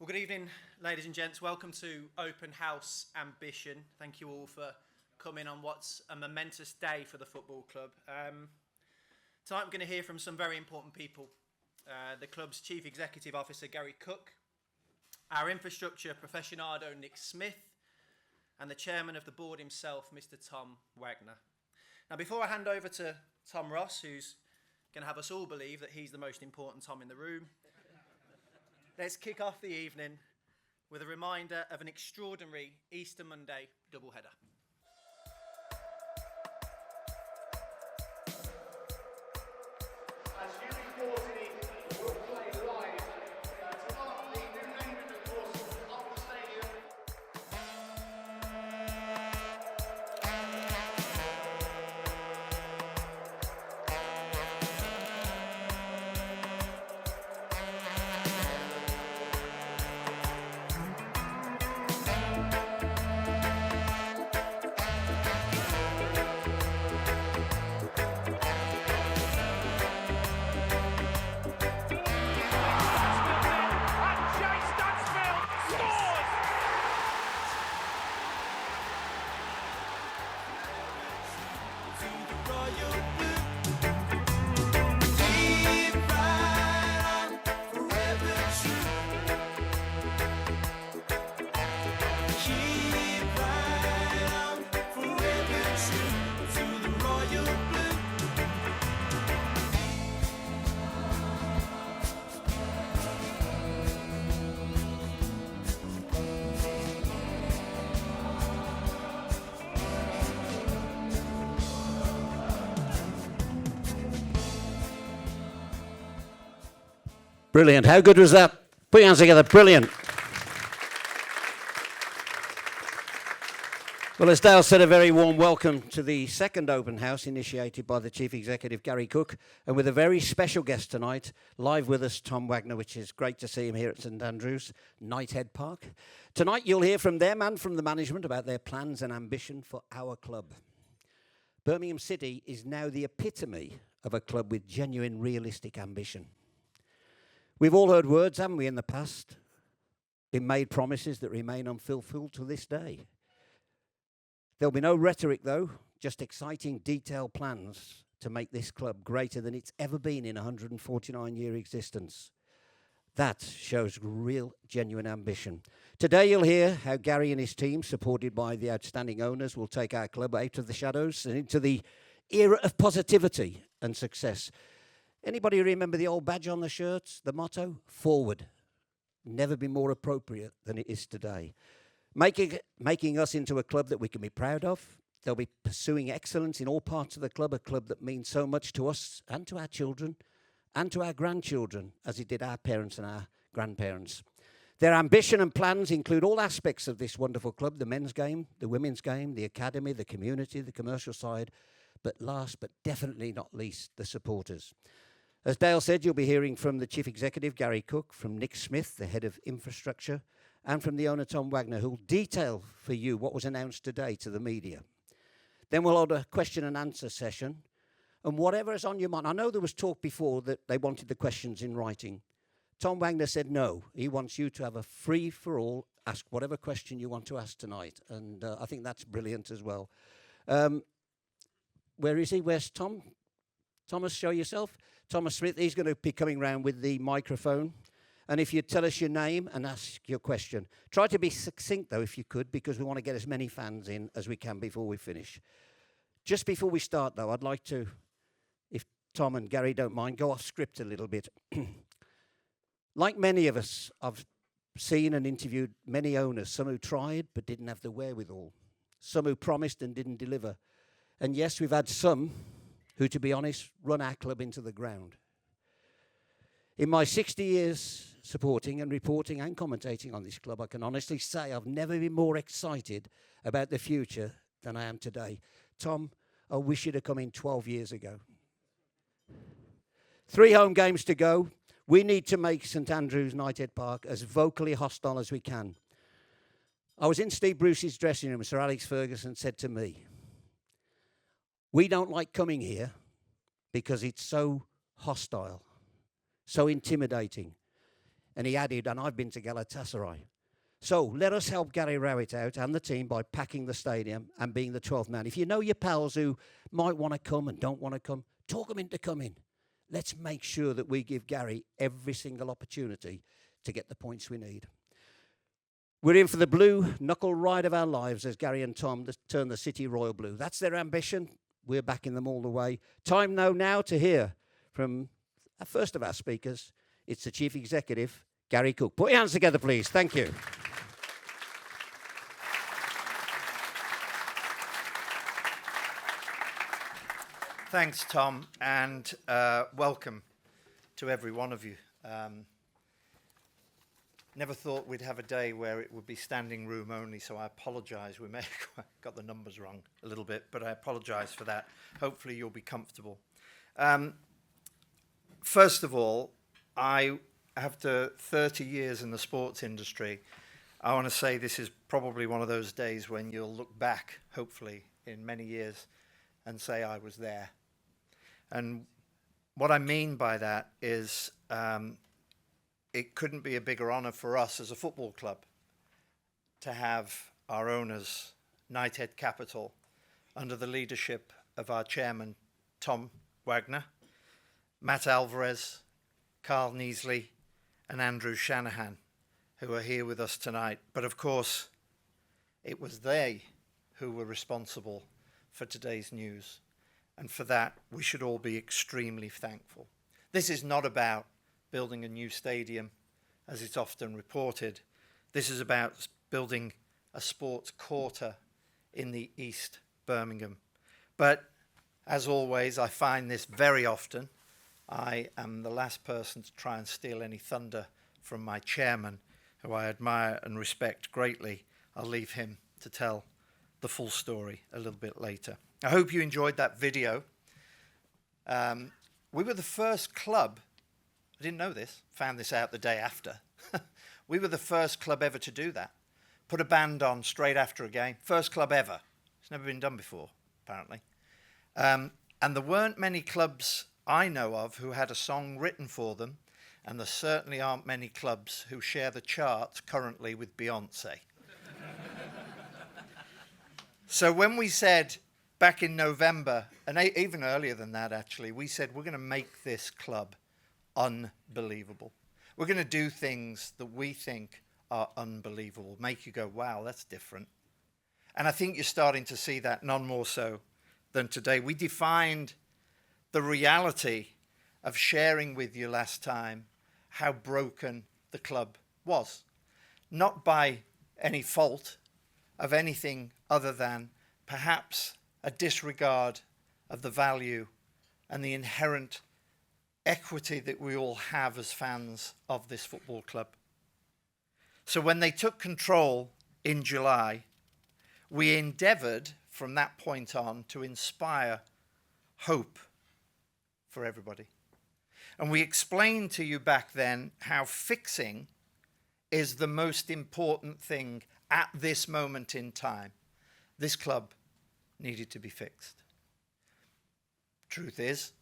Well, good evening, ladies and gents. Welcome to Open House Ambition. Thank you all for coming on what's a momentous day for the football club. Tonight we're going to hear from some very important people. The club's Chief Executive Officer, Garry Cook, our infrastructure professionado, Nick Smith, and the Chairman of the Board himself, Mr. Tom Wagner. Now, before I hand over to Tom Ross, who's going to have us all believe that he's the most important Tom in the room, let's kick off the evening with a reminder of an extraordinary Easter Monday doubleheader. As you reported, we'll play live. Tonight, the new name, of course, of the stadium. Brilliant. How good was that? Put your hands together. Brilliant. Well, as Dale said, a very warm welcome to the second open house initiated by the Chief Executive, Garry Cook, and with a very special guest tonight, live with us, Tom Wagner, which is great to see him here at St Andrews, Knighthead Park. Tonight, you'll hear from them and from the management about their plans and ambition for our club. Birmingham City is now the epitome of a club with genuine, realistic ambition. We've all heard words, haven't we, in the past? Been made promises that remain unfulfilled to this day. There'll be no rhetoric, though, just exciting, detailed plans to make this club greater than it's ever been in a 149-year existence. That shows real, genuine ambition. Today you'll hear how Garry and his team, supported by the outstanding owners, will take our club out of the shadows and into the era of positivity and success. Anybody remember the old badge on the shirts, the motto? Forward. Never been more appropriate than it is today. Making us into a club that we can be proud of. They'll be pursuing excellence in all parts of the club, a club that means so much to us and to our children and to our grandchildren, as it did our parents and our grandparents. Their ambition and plans include all aspects of this wonderful club, the men's game, the women's game, the academy, the community, the commercial side, but last but definitely not least, the supporters. As Dale said, you'll be hearing from the Chief Executive, Garry Cook, from Nick Smith, the Head of Infrastructure, and from the owner, Tom Wagner, who will detail for you what was announced today to the media. Then we'll hold a question and answer session, and whatever is on your mind. I know there was talk before that they wanted the questions in writing. Tom Wagner said no. He wants you to have a free-for-all, ask whatever question you want to ask tonight, and I think that's brilliant as well. Where is he? Where's Tom? Thomas, show yourself. Thomas Smith, he's going to be coming round with the microphone. And if you tell us your name and ask your question. Try to be succinct, though, if you could, because we want to get as many fans in as we can before we finish. Just before we start, though, I'd like to, if Tom and Garry don't mind, go off script a little bit. Like many of us, I've seen and interviewed many owners, some who tried but didn't have the wherewithal, some who promised and didn't deliver. And yes, we've had some who, to be honest, run our club into the ground. In my 60 years supporting and reporting and commentating on this club, I can honestly say I've never been more excited about the future than I am today. Tom, I wish you'd have come in 12 years ago. 3 home games to go. We need to make St Andrews, Knighthead Park, as vocally hostile as we can. I was in Steve Bruce's dressing room. Sir Alex Ferguson said to me, "We don't like coming here because it's so hostile, so intimidating." And he added, and I've been to Galatasaray. So let us help Gary Rowett out and the team by packing the stadium and being the 12th man. If you know your pals who might want to come and don't want to come, talk them into coming. Let's make sure that we give Gary every single opportunity to get the points we need. We're in for the blue knuckle ride of our lives as Gary and Tom turn the city royal blue. That's their ambition. We're backing them all the way. Time now to hear from our first of our speakers. It's the Chief Executive, Garry Cook. Put your hands together, please. Thank you. Thanks, Tom, and welcome to every one of you. Never thought we'd have a day where it would be standing room only, so I apologise. We may have got the numbers wrong a little bit, but I apologise for that. Hopefully you'll be comfortable. First of all, after 30 years in the sports industry, I want to say this is probably one of those days when you'll look back, hopefully, in many years and say I was there. And what I mean by that is it couldn't be a bigger honour for us as a football club to have our owners, Knighthead Capital, under the leadership of our chairman, Tom Wagner, Matt Alvarez, Carl Neasley, and Andrew Shanahan, who are here with us tonight. But of course, it was they who were responsible for today's news. And for that, we should all be extremely thankful. This is not about building a new stadium, as it's often reported. This is about building a sports quarter in the East Birmingham. But as always, I find this very often. I am the last person to try and steal any thunder from my chairman, who I admire and respect greatly. I'll leave him to tell the full story a little bit later. I hope you enjoyed that video. We were the first club, I didn't know this, found this out the day after. We were the first club ever to do that. Put a band on straight after a game. First club ever. It's never been done before, apparently. And there weren't many clubs I know of who had a song written for them, and there certainly aren't many clubs who share the charts currently with Beyonce. So when we said back in November, and even earlier than that actually, we said we're going to make this club unbelievable. We're going to do things that we think are unbelievable, make you go, wow, that's different. And I think you're starting to see that, none more so than today. We defined the reality of sharing with you last time how broken the club was. Not by any fault of anything other than perhaps a disregard of the value and the inherent equity that we all have as fans of this football club. So when they took control in July, we endeavoured from that point on to inspire hope for everybody. And we explained to you back then how fixing is the most important thing at this moment in time. This club needed to be fixed. Truth is,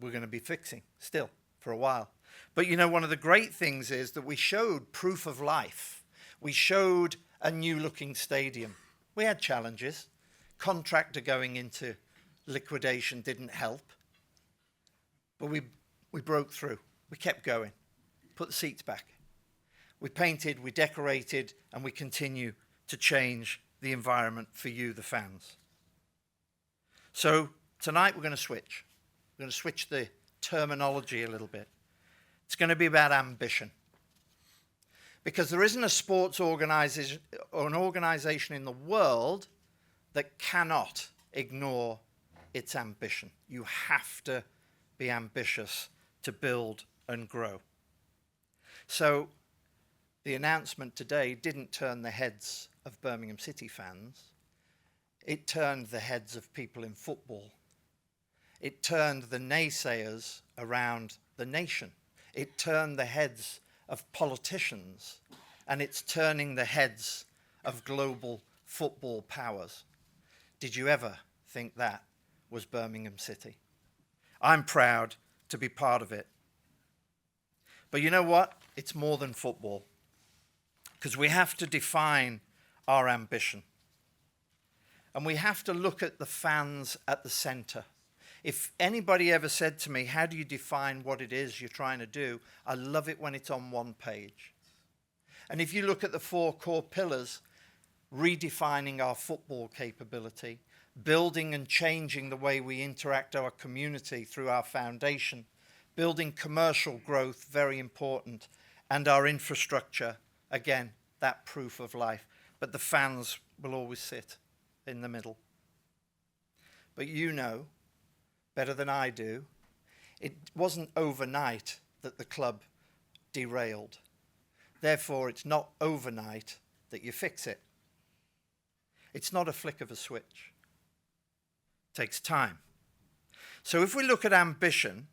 we're going to be fixing still for a while. But you know, one of the great things is that we showed proof of life. We showed a new looking stadium. We had challenges. Contractor going into liquidation didn't help. But we broke through. We kept going. Put the seats back. We painted, we decorated, and we continue to change the environment for you, the fans. So tonight we're going to switch. We're going to switch the terminology a little bit. It's going to be about ambition. Because there isn't a sports organization or an organization in the world that cannot ignore its ambition. You have to be ambitious to build and grow. So the announcement today didn't turn the heads of Birmingham City fans. It turned the heads of people in football. It turned the naysayers around the nation. It turned the heads of politicians, and it's turning the heads of global football powers. Did you ever think that was Birmingham City? I'm proud to be part of it. But you know what? it's more than football, because we have to define our ambition. And we have to look at the fans at the centre. If anybody ever said to me, how do you define what it is you're trying to do? I love it when it's on one page. And if you look at the 4 core pillars, redefining our football capability, building and changing the way we interact our community through our foundation, building commercial growth, very important, and our infrastructure, again, that proof of life. But the fans will always sit in the middle. But you know, better than I do, it wasn't overnight that the club derailed. Therefore, it's not overnight that you fix it. It's not a flick of a switch. It takes time. So if we look at ambition,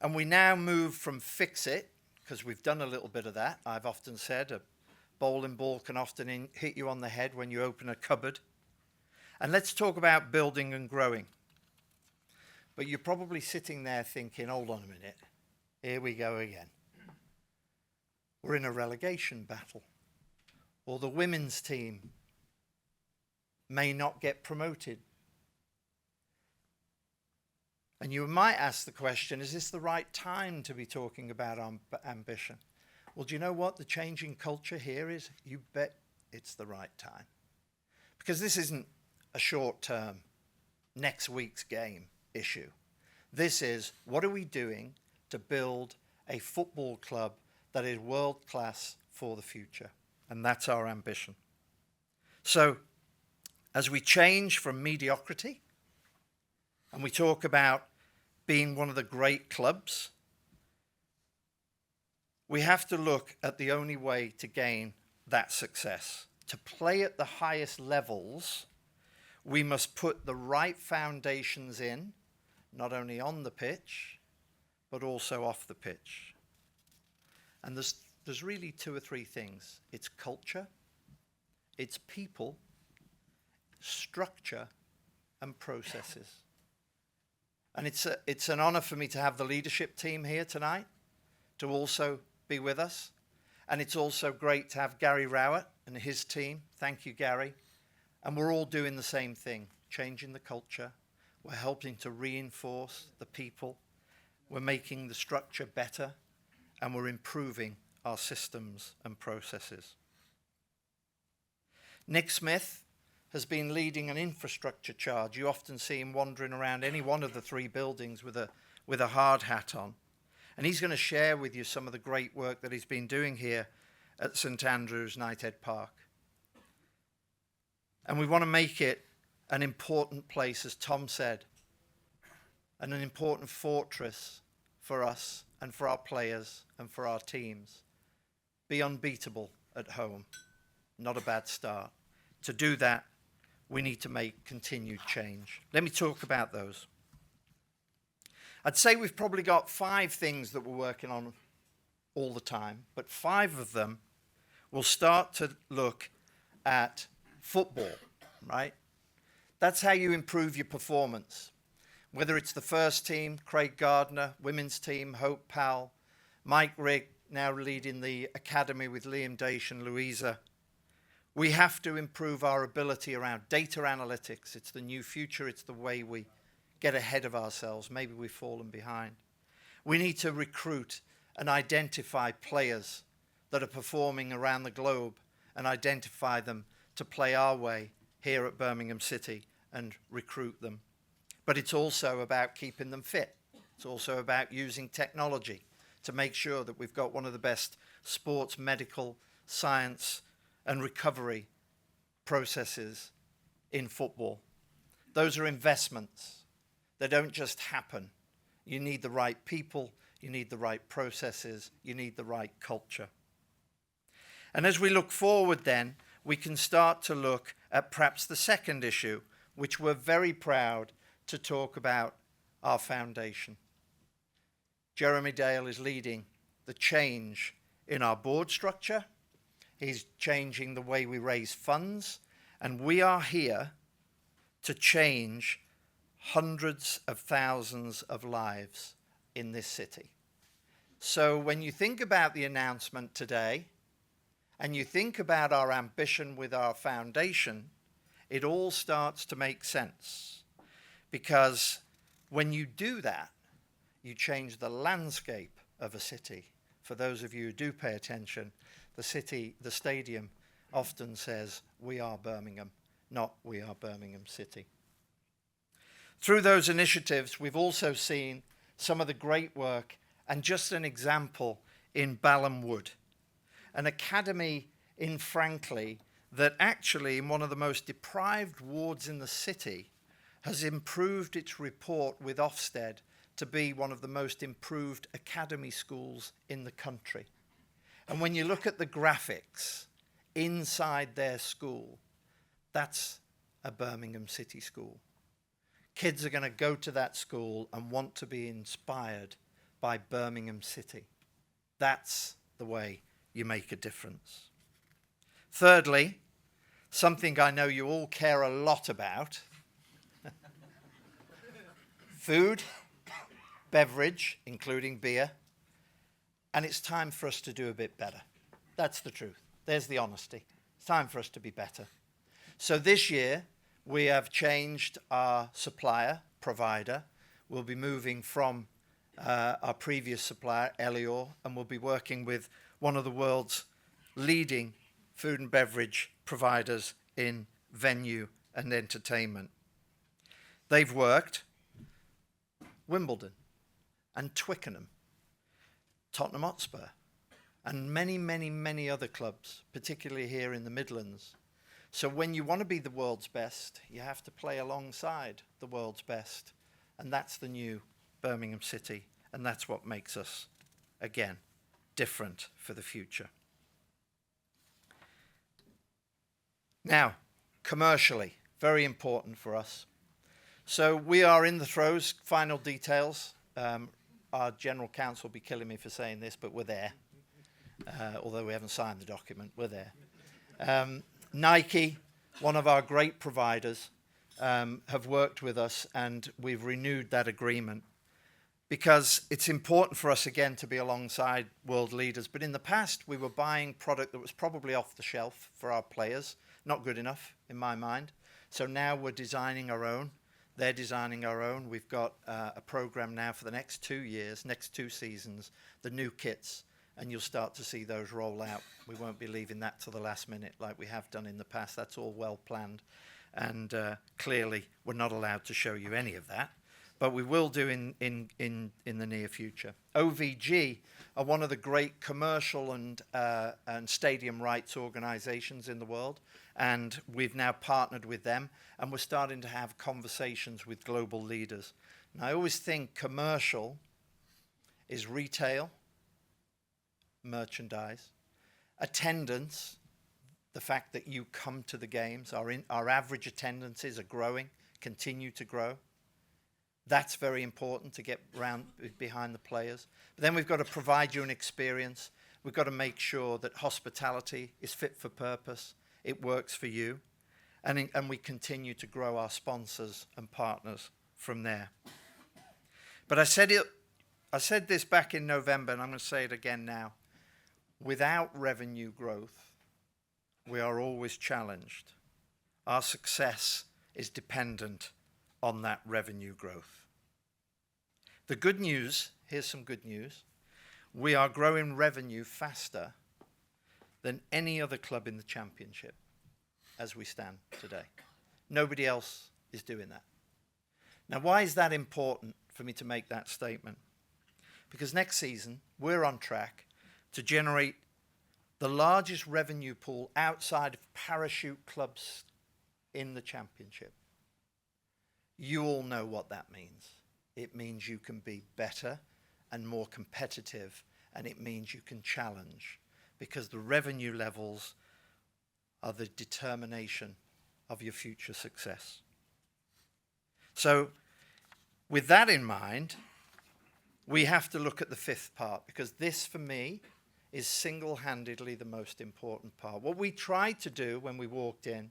and we now move from fix it, because we've done a little bit of that. I've often said a bowling ball can often hit you on the head when you open a cupboard. And let's talk about building and growing. But you're probably sitting there thinking, hold on a minute, here we go again. We're in a relegation battle. Or the women's team may not get promoted. And you might ask the question, is this the right time to be talking about ambition? Well, do you know what the changing culture here is? You bet it's the right time. Because this isn't a short-term, next week's game issue. This is, what are we doing to build a football club that is world-class for the future? And that's our ambition. So, as we change from mediocrity, and we talk about being one of the great clubs, we have to look at the only way to gain that success. To play at the highest levels, we must put the right foundations in, not only on the pitch, but also off the pitch. And there's really 2 or 3 things. It's culture, it's people, structure, and processes. And it's an honour for me to have the leadership team here tonight to also be with us. And it's also great to have Gary Rowett and his team. Thank you, Gary. And we're all doing the same thing, changing the culture. We're helping to reinforce the people. We're making the structure better. And we're improving our systems and processes. Nick Smith has been leading an infrastructure charge. You often see him wandering around any one of the 3 buildings with a hard hat on. And he's going to share with you some of the great work that he's been doing here at St Andrews, Knighthead Park. And we want to make it an important place, as Tom said, and an important fortress for us and for our players and for our teams. Be unbeatable at home. Not a bad start. To do that, we need to make continued change. Let me talk about those. I'd say we've probably got 5 things that we're working on all the time, but 5 of them will start to look at football, right? That's how you improve your performance. Whether it's the first team, Craig Gardner, women's team, Hope Powell, Mike Rigg, now leading the academy with Liam Daish and Louisa. We have to improve our ability around data analytics. It's the new future. It's the way we get ahead of ourselves. Maybe we've fallen behind. We need to recruit and identify players that are performing around the globe and identify them to play our way here at Birmingham City and recruit them. But it's also about keeping them fit. It's also about using technology to make sure that we've got one of the best sports, medical, science, and recovery processes in football. Those are investments. They don't just happen. You need the right people, you need the right processes, you need the right culture. And as we look forward then, we can start to look at perhaps the second issue, which we're very proud to talk about, our foundation. Jeremy Dale is leading the change in our board structure. He's changing the way we raise funds, and we are here to change hundreds of thousands of lives in this city. So when you think about the announcement today, and you think about our ambition with our foundation, it all starts to make sense. Because when you do that, you change the landscape of a city. For those of you who do pay attention, the stadium often says, "We are Birmingham," not "We are Birmingham City." Through those initiatives, we've also seen some of the great work, and just an example in Balham Wood, an academy in Franklin that actually in one of the most deprived wards in the city has improved its report with Ofsted to be one of the most improved academy schools in the country. And when you look at the graphics inside their school, that's a Birmingham City school. Kids are going to go to that school and want to be inspired by Birmingham City. That's the way you make a difference. Thirdly, something I know you all care a lot about, food, beverage, including beer, and it's time for us to do a bit better. That's the truth. There's the honesty. It's time for us to be better. So this year, we have changed our supplier, provider. We'll be moving from our previous supplier, Elior, and we'll be working with one of the world's leading food and beverage providers in venue and entertainment. They've worked Wimbledon and Twickenham, Tottenham Hotspur, and many, many, many other clubs, particularly here in the Midlands. So when you want to be the world's best, you have to play alongside the world's best. And that's the new Birmingham City. And that's what makes us, again, different for the future. Now, commercially, very important for us. So we are in the throes, final details. Our general counsel will be killing me for saying this, but we're there. Although we haven't signed the document, we're there. Nike, one of our great providers, have worked with us, and we've renewed that agreement because it's important for us, again, to be alongside world leaders. But in the past, we were buying product that was probably off the shelf for our players. Not good enough, in my mind. So now we're designing our own. They're designing our own. We've got a program now for the next 2 years, next 2 seasons, the new kits, and you'll start to see those roll out. We won't be leaving that till the last minute like we have done in the past. That's all well planned. And clearly, we're not allowed to show you any of that. But we will do in the near future. OVG are one of the great commercial and stadium rights organizations in the world. And we've now partnered with them. And we're starting to have conversations with global leaders. And I always think commercial is retail, merchandise, attendance, the fact that you come to the games. Our average attendances are growing, continue to grow. That's very important to get round behind the players. But then we've got to provide you an experience. We've got to make sure that hospitality is fit for purpose. It works for you. And we continue to grow our sponsors and partners from there. But I said this back in November, and I'm going to say it again now. Without revenue growth, we are always challenged. Our success is dependent on that revenue growth. The good news, here's some good news. We are growing revenue faster than any other club in the championship as we stand today. Nobody else is doing that. Now, why is that important for me to make that statement? Because next season, we're on track to generate the largest revenue pool outside of parachute clubs in the championship. You all know what that means. It means you can be better and more competitive, and it means you can challenge, because the revenue levels are the determination of your future success. So, with that in mind, we have to look at the fifth part, because this, for me, is single-handedly the most important part. What we tried to do when we walked in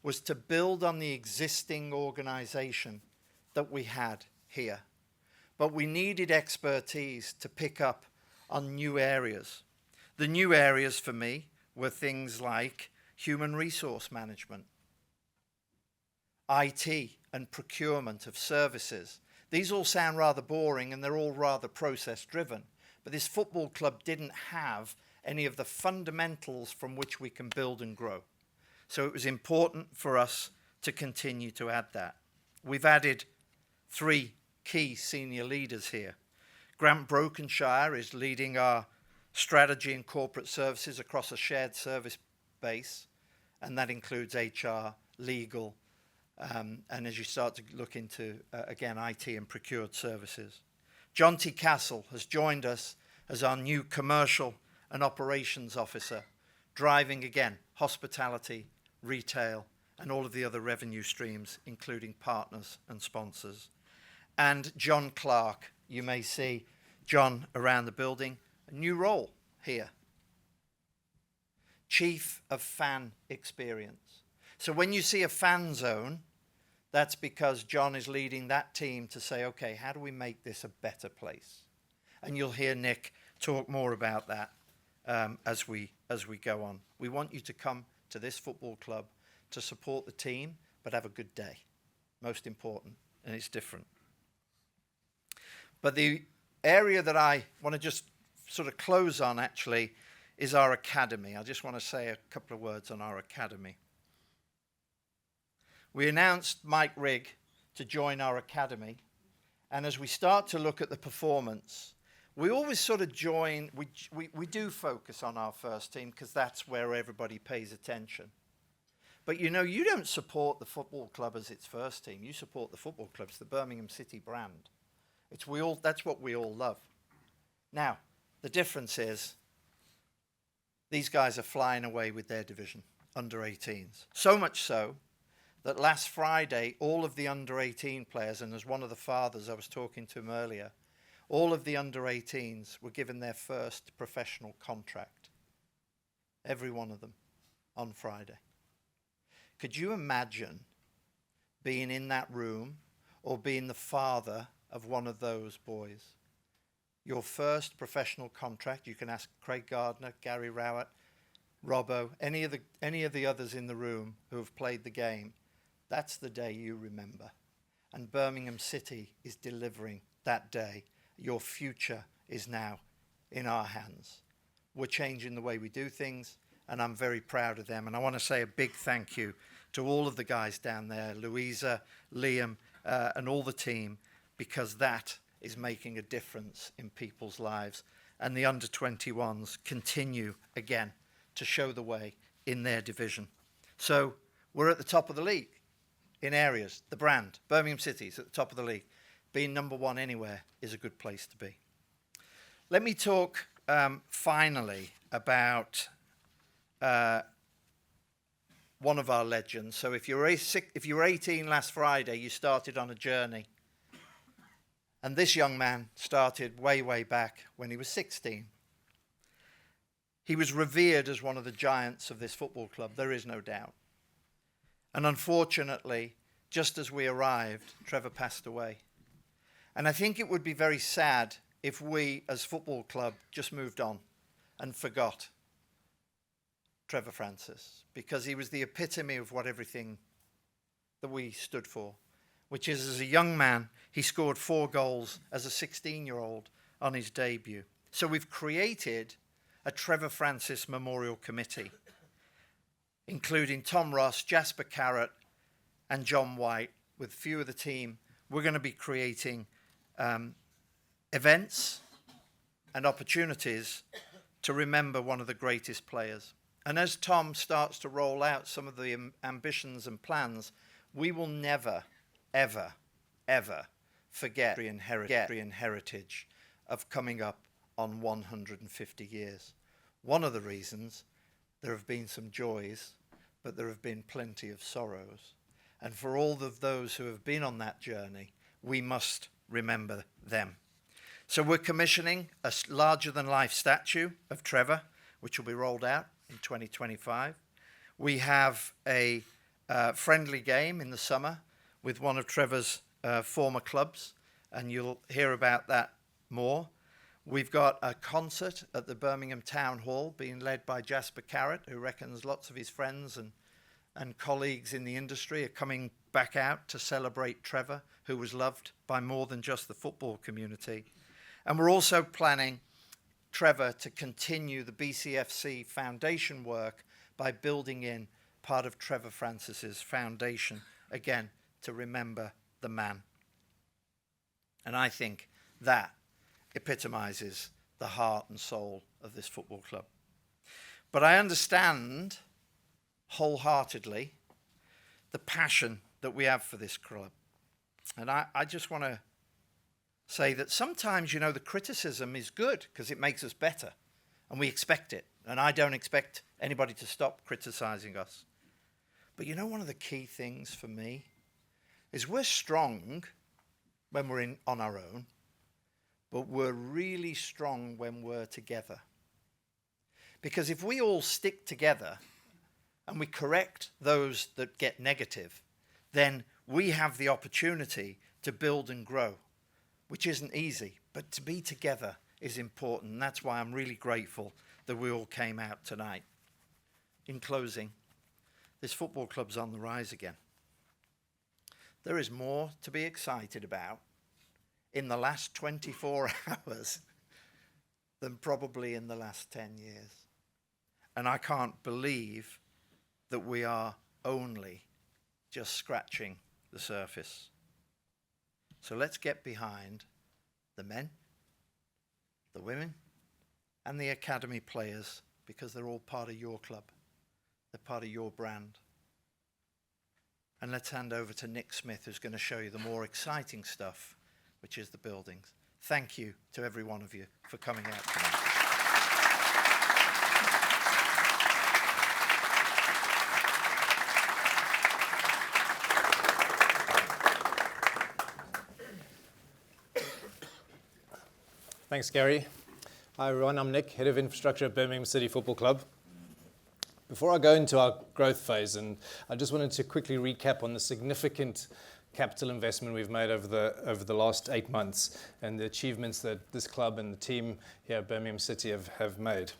was to build on the existing organization that we had here. But we needed expertise to pick up on new areas. The new areas for me were things like human resource management, IT and procurement of services. These all sound rather boring and they're all rather process driven, but this football club didn't have any of the fundamentals from which we can build and grow. So it was important for us to continue to add that. We've added 3 key senior leaders here. Grant Brokenshire is leading our strategy and corporate services across a shared service base, and that includes HR, legal, and as you start to look into, again, IT and procured services. John T. Castle has joined us as our new commercial and operations officer, driving, again, hospitality, retail, and all of the other revenue streams, including partners and sponsors. And John Clark, you may see John around the building, a new role here. Chief of Fan Experience. So when you see a fan zone, that's because John is leading that team to say, okay, how do we make this a better place? And you'll hear Nick talk more about that as we go on. We want you to come to this football club to support the team, but have a good day. Most important, and it's different. But the area that I want to just sort of close on, actually, is our academy. I just want to say a couple of words on our academy. We announced Mike Rigg to join our academy, and as we start to look at the performance, we always sort of join, we do focus on our first team because that's where everybody pays attention. But you know, you don't support the football club as its first team. You support the football club. It's the Birmingham City brand. That's what we all love. Now, the difference is these guys are flying away with their division, under 18s. So much so that last Friday, all of the under 18 players, and as one of the fathers I was talking to him earlier, all of the under 18s were given their first professional contract. Every one of them on Friday. Could you imagine being in that room or being the father of one of those boys? Your first professional contract, you can ask Craig Gardner, Gary Rowett, Robbo, any of the others in the room who have played the game, that's the day you remember. And Birmingham City is delivering that day. Your future is now in our hands. We're changing the way we do things, and I'm very proud of them. And I want to say a big thank you to all of the guys down there, Louisa, Liam, and all the team, because that is making a difference in people's lives. And the under-21s continue, again, to show the way in their division. So we're at the top of the league in areas. The brand, Birmingham City, is at the top of the league. Being number one anywhere is a good place to be. Let me talk finally about one of our legends. So if you were 18 last Friday, you started on a journey. And this young man started way, way back when he was 16. He was revered as one of the giants of this football club, there is no doubt. And unfortunately, just as we arrived, Trevor passed away. And I think it would be very sad if we, as football club, just moved on and forgot Trevor Francis, because he was the epitome of what everything that we stood for, which is, as a young man, he scored 4 goals as a 16-year-old on his debut. So we've created a Trevor Francis Memorial Committee, including Tom Ross, Jasper Carrott, and John White. With a few of the team, we're going to be creating events and opportunities to remember one of the greatest players. And as Tom starts to roll out some of the ambitions and plans, we will never, ever, ever forget the heritage of coming up on 150 years. One of the reasons, there have been some joys, but there have been plenty of sorrows. And for all of those who have been on that journey, we must remember them. So we're commissioning a larger-than-life statue of Trevor, which will be rolled out in 2025. We have a friendly game in the summer with one of Trevor's former clubs, and you'll hear about that more. We've got a concert at the Birmingham Town Hall being led by Jasper Carrott, who reckons lots of his friends and colleagues in the industry are coming back out to celebrate Trevor, who was loved by more than just the football community. And we're also planning Trevor to continue the BCFC foundation work by building in part of Trevor Francis's foundation, again, to remember the man. And I think that epitomizes the heart and soul of this football club. But I understand wholeheartedly the passion that we have for this club. And I just want to say that sometimes, you know, the criticism is good because it makes us better and we expect it. And I don't expect anybody to stop criticizing us. But you know, one of the key things for me is we're strong when we're on our own, but we're really strong when we're together. Because if we all stick together and we correct those that get negative, then we have the opportunity to build and grow, which isn't easy, but to be together is important. And that's why I'm really grateful that we all came out tonight. In closing, this football club's on the rise again. There is more to be excited about in the last 24 hours than probably in the last 10 years. And I can't believe that we are only just scratching the surface. So let's get behind the men, the women, and the academy players, because they're all part of your club. They're part of your brand. And let's hand over to Nick Smith, who's going to show you the more exciting stuff, which is the buildings. Thank you to every one of you for coming out tonight. Thanks, Gary. Hi, everyone. I'm Nick, Head of Infrastructure at Birmingham City Football Club. Before I go into our growth phase, and I just wanted to quickly recap on the significant capital investment we've made over the last 8 months and the achievements that this club and the team here at Birmingham City have made.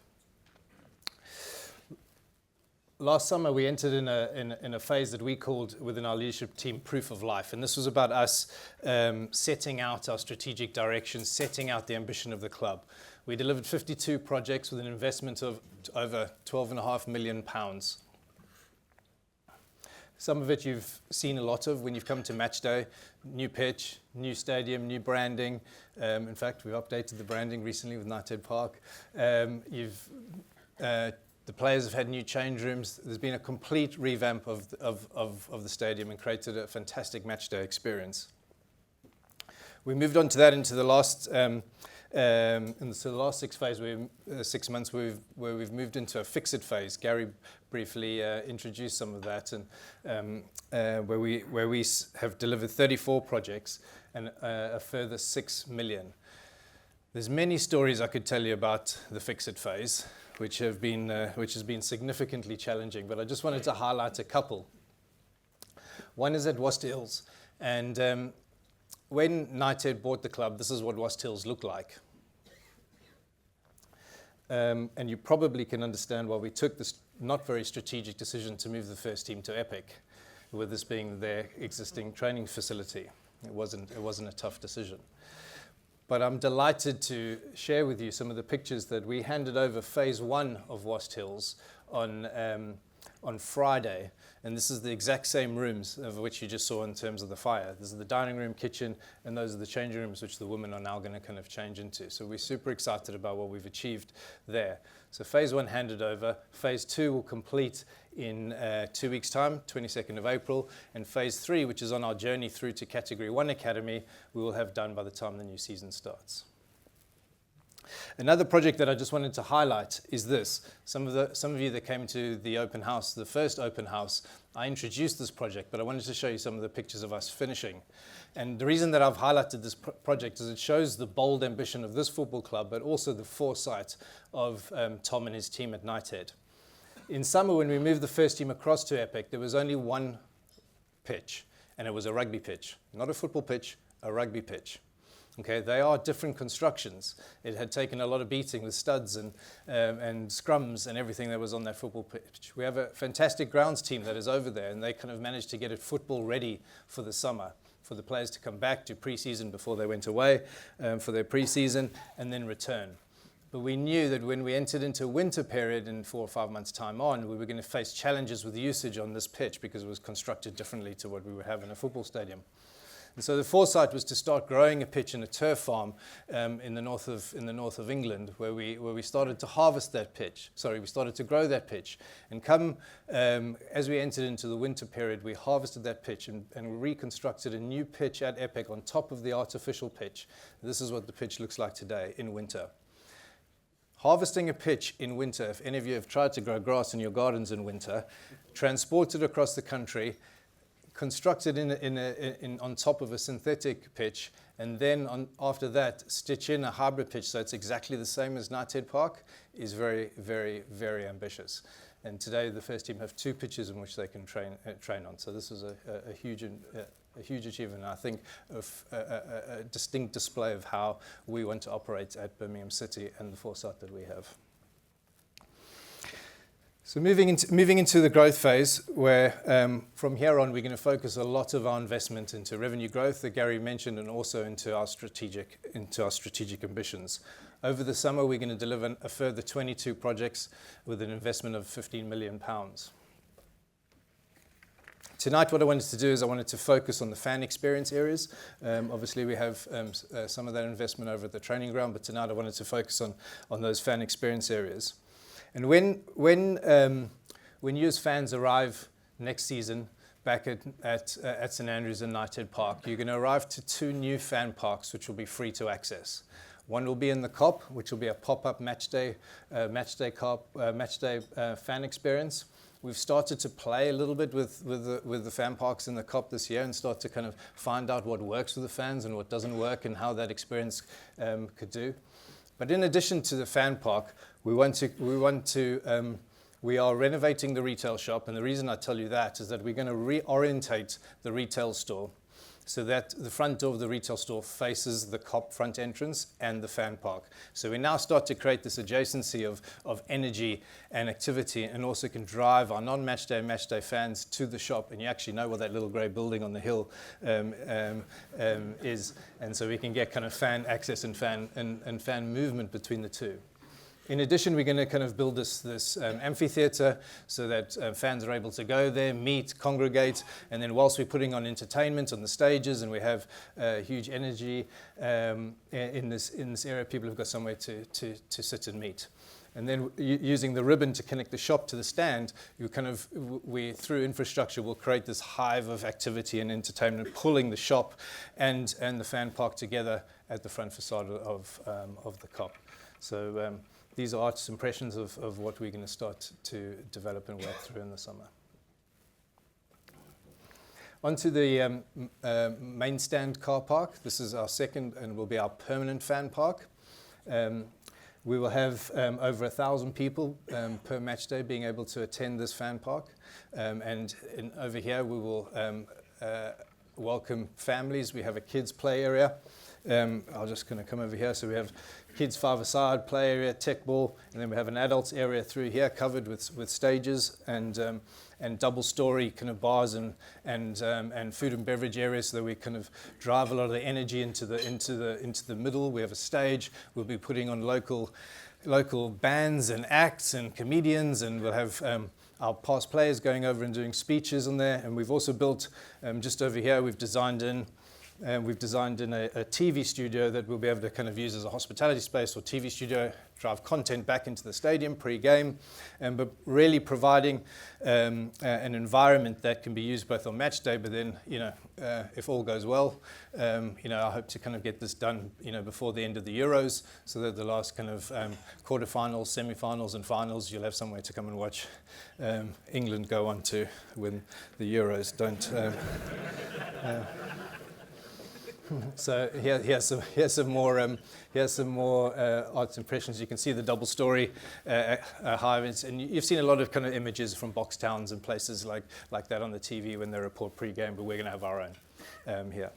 Last summer, we entered in a phase that we called within our leadership team Proof of Life. And this was about us setting out our strategic direction, setting out the ambition of the club. We delivered 52 projects with an investment of over £12.5 million. Some of it you've seen a lot of when you've come to match day. New pitch, new stadium, new branding. In fact, we've updated the branding recently with Knighthead Park. The players have had new change rooms. There's been a complete revamp of the stadium and created a fantastic match day experience. We moved on to that into the last the last 6 months where we've moved into a fix-it phase. Gary briefly introduced some of that, and where we have delivered 34 projects and a further 6 million. There's many stories I could tell you about the fix-it phase, which has been significantly challenging, but I just wanted to highlight a couple. One is at Wast Hills, and when Knighthead bought the club, this is what Wast Hills looked like. And you probably can understand why we took this not very strategic decision to move the first team to Epic, with this being their existing training facility. It wasn't a tough decision. But I'm delighted to share with you some of the pictures that we handed over phase 1 of Wast Hills on Friday. And this is the exact same rooms of which you just saw in terms of the fire. This is the dining room, kitchen, and those are the changing rooms which the women are now going to kind of change into. So we're super excited about what we've achieved there. So phase 1 handed over. Phase 2 will complete in 2 weeks' time, 22nd of April. And phase 3, which is on our journey through to Category 1 Academy, we will have done by the time the new season starts. Another project that I just wanted to highlight is this. Some of you that came to the open house, the first open house, I introduced this project, but I wanted to show you some of the pictures of us finishing. And the reason that I've highlighted this project is it shows the bold ambition of this football club, but also the foresight of Tom and his team at Knighthead. In summer, when we moved the first team across to Epic, there was only one pitch, and it was a rugby pitch. Not a football pitch, a rugby pitch. Okay, they are different constructions. It had taken a lot of beating with studs and scrums and everything that was on that football pitch. We have a fantastic grounds team that is over there, and they kind of managed to get it football ready for the summer, for the players to come back to pre-season before they went away for their pre-season and then return. But we knew that when we entered into a winter period in 4 or 5 months' time on, we were going to face challenges with usage on this pitch because it was constructed differently to what we would have in a football stadium. And so the foresight was to start growing a pitch in a turf farm in the north of England, where we started to harvest that pitch. Sorry, we started to grow that pitch. And as we entered into the winter period, we harvested that pitch and reconstructed a new pitch at Epic on top of the artificial pitch. This is what the pitch looks like today in winter. Harvesting a pitch in winter, if any of you have tried to grow grass in your gardens in winter, transported across the country, constructed on top of a synthetic pitch, and then after that stitch in a hybrid pitch so it's exactly the same as Knighthead Park is very, very, very ambitious. And today the first team have 2 pitches in which they can train on. So this is a huge achievement, and I think a distinct display of how we want to operate at Birmingham City and the foresight that we have. So moving into the growth phase, where from here on we're going to focus a lot of our investment into revenue growth that Garry mentioned, and also into our strategic ambitions. Over the summer, we're going to deliver a further 22 projects with an investment of £15 million. Tonight, what I wanted to do is I wanted to focus on the fan experience areas. Obviously, we have some of that investment over at the training ground, but tonight I wanted to focus on those fan experience areas. And when you as fans arrive next season back at St Andrews and Knighthead Park, you're going to arrive to 2 new fan parks which will be free to access. One will be in the COP, which will be a pop-up matchday fan experience. We've started to play a little bit with the fan parks in the COP this year and start to kind of find out what works with the fans and what doesn't work and how that experience could do. But in addition to the fan park, we are renovating the retail shop, and the reason I tell you that is that we're going to reorientate the retail store so that the front door of the retail store faces the COP front entrance and the fan park. So we now start to create this adjacency of energy and activity, and also can drive our non-match day and match day fans to the shop, and you actually know what that little grey building on the hill is, and so we can get kind of fan access and fan movement between the two. In addition, we're going to kind of build this amphitheatre so that fans are able to go there, meet, congregate, and then whilst we're putting on entertainment on the stages and we have huge energy in this area, people have got somewhere to sit and meet. And then using the ribbon to connect the shop to the stand, we through infrastructure will create this hive of activity and entertainment, pulling the shop and the fan park together at the front facade of the COP. So these are artist impressions of what we're going to start to develop and work through in the summer. Onto the main stand car park. This is our second and will be our permanent fan park. We will have over 1,000 people per match day being able to attend this fan park. And over here we will welcome families. We have a kids play area. I'm just going to come over here. So we have kids 5-a-side play area, tech ball, and then we have an adults area through here covered with stages and double-story kind of bars and food and beverage areas, so that we kind of drive a lot of the energy into the middle. We have a stage. We'll be putting on local bands and acts and comedians, and we'll have our past players going over and doing speeches on there. And we've also built just over here. We've designed in a TV studio that we'll be able to kind of use as a hospitality space or TV studio, drive content back into the stadium pre-game, but really providing an environment that can be used both on match day, but then, if all goes well, I hope to kind of get this done, before the end of the Euros, so that the last kind of quarterfinals, semi-finals and finals, you'll have somewhere to come and watch England go on to win the Euros. So here's some more arts impressions. You can see the double-story hive, and you've seen a lot of kind of images from box towns and places like that on the TV when they report pre-game. But we're going to have our own here.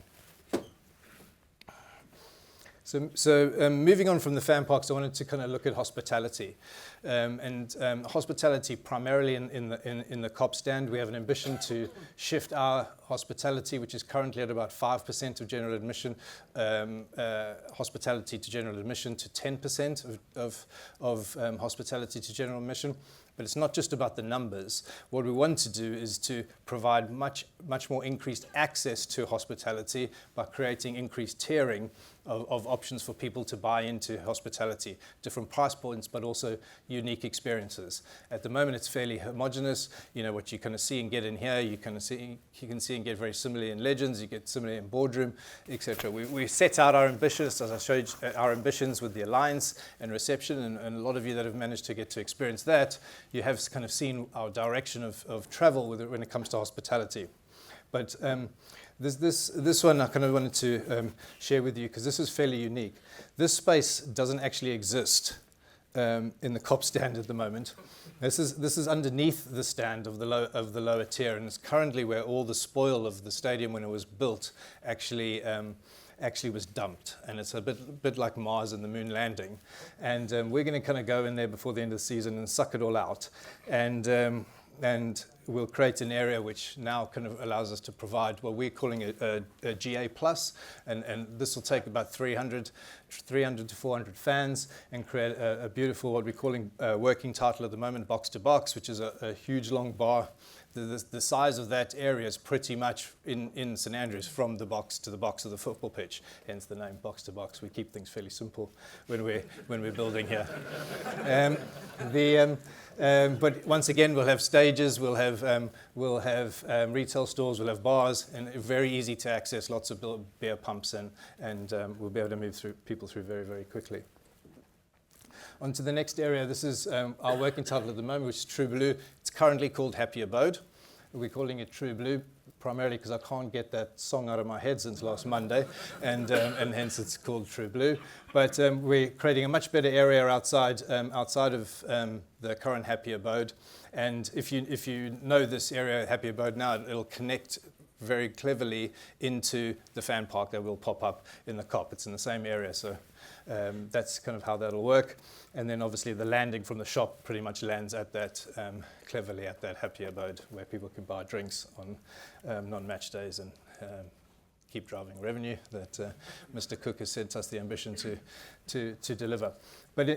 Moving on from the fan parks, I wanted to kind of look at hospitality, hospitality primarily in the COP stand. We have an ambition to shift our hospitality, which is currently at about 5% of general admission, hospitality to general admission, to 10% of hospitality to general admission. But it's not just about the numbers. What we want to do is to provide much more increased access to hospitality by creating increased tiering of options for people to buy into hospitality, different price points, but also unique experiences. At the moment, it's fairly homogenous. You know, what you kind of see and get in here, you can see and get very similarly in Legends, you get similarly in Boardroom, etc. We set out our ambitions, as I showed you, our ambitions with the Alliance and Reception, and a lot of you that have managed to get to experience that, you have kind of seen our direction of travel when it comes to hospitality. But this one I kind of wanted to share with you because this is fairly unique. This space doesn't actually exist in the COP stand at the moment. This is underneath the stand of the lower tier, and it's currently where all the spoil of the stadium when it was built actually was dumped, and it's a bit like Mars and the moon landing. And we're going to kind of go in there before the end of the season and suck it all out, and we'll create an area which now kind of allows us to provide what we're calling a GA plus, and this will take about 300 to 400 fans and create a beautiful, what we're calling working title at the moment, box to box, which is a huge long bar. The size of that area is pretty much in St Andrews from the box to the box of the football pitch, hence the name box to box. We keep things fairly simple when we're building here. But once again, we'll have stages, we'll have retail stores, we'll have bars, and very easy to access, lots of beer pumps, and we'll be able to move people through very, very quickly. On to the next area. This is our working title at the moment, which is True Blue. It's currently called Happy Abode. We're calling it True Blue primarily because I can't get that song out of my head since last Monday, and hence it's called True Blue. But we're creating a much better area outside of the current Happy Abode. And if you know this area, Happy Abode now, it'll connect very cleverly into the fan park that will pop up in the COP. It's in the same area, so that's kind of how that'll work. And then obviously the landing from the shop pretty much lands at that, cleverly at that Happy Abode where people can buy drinks on non-match days and keep driving revenue that Mr. Cook has sent us the ambition to deliver. But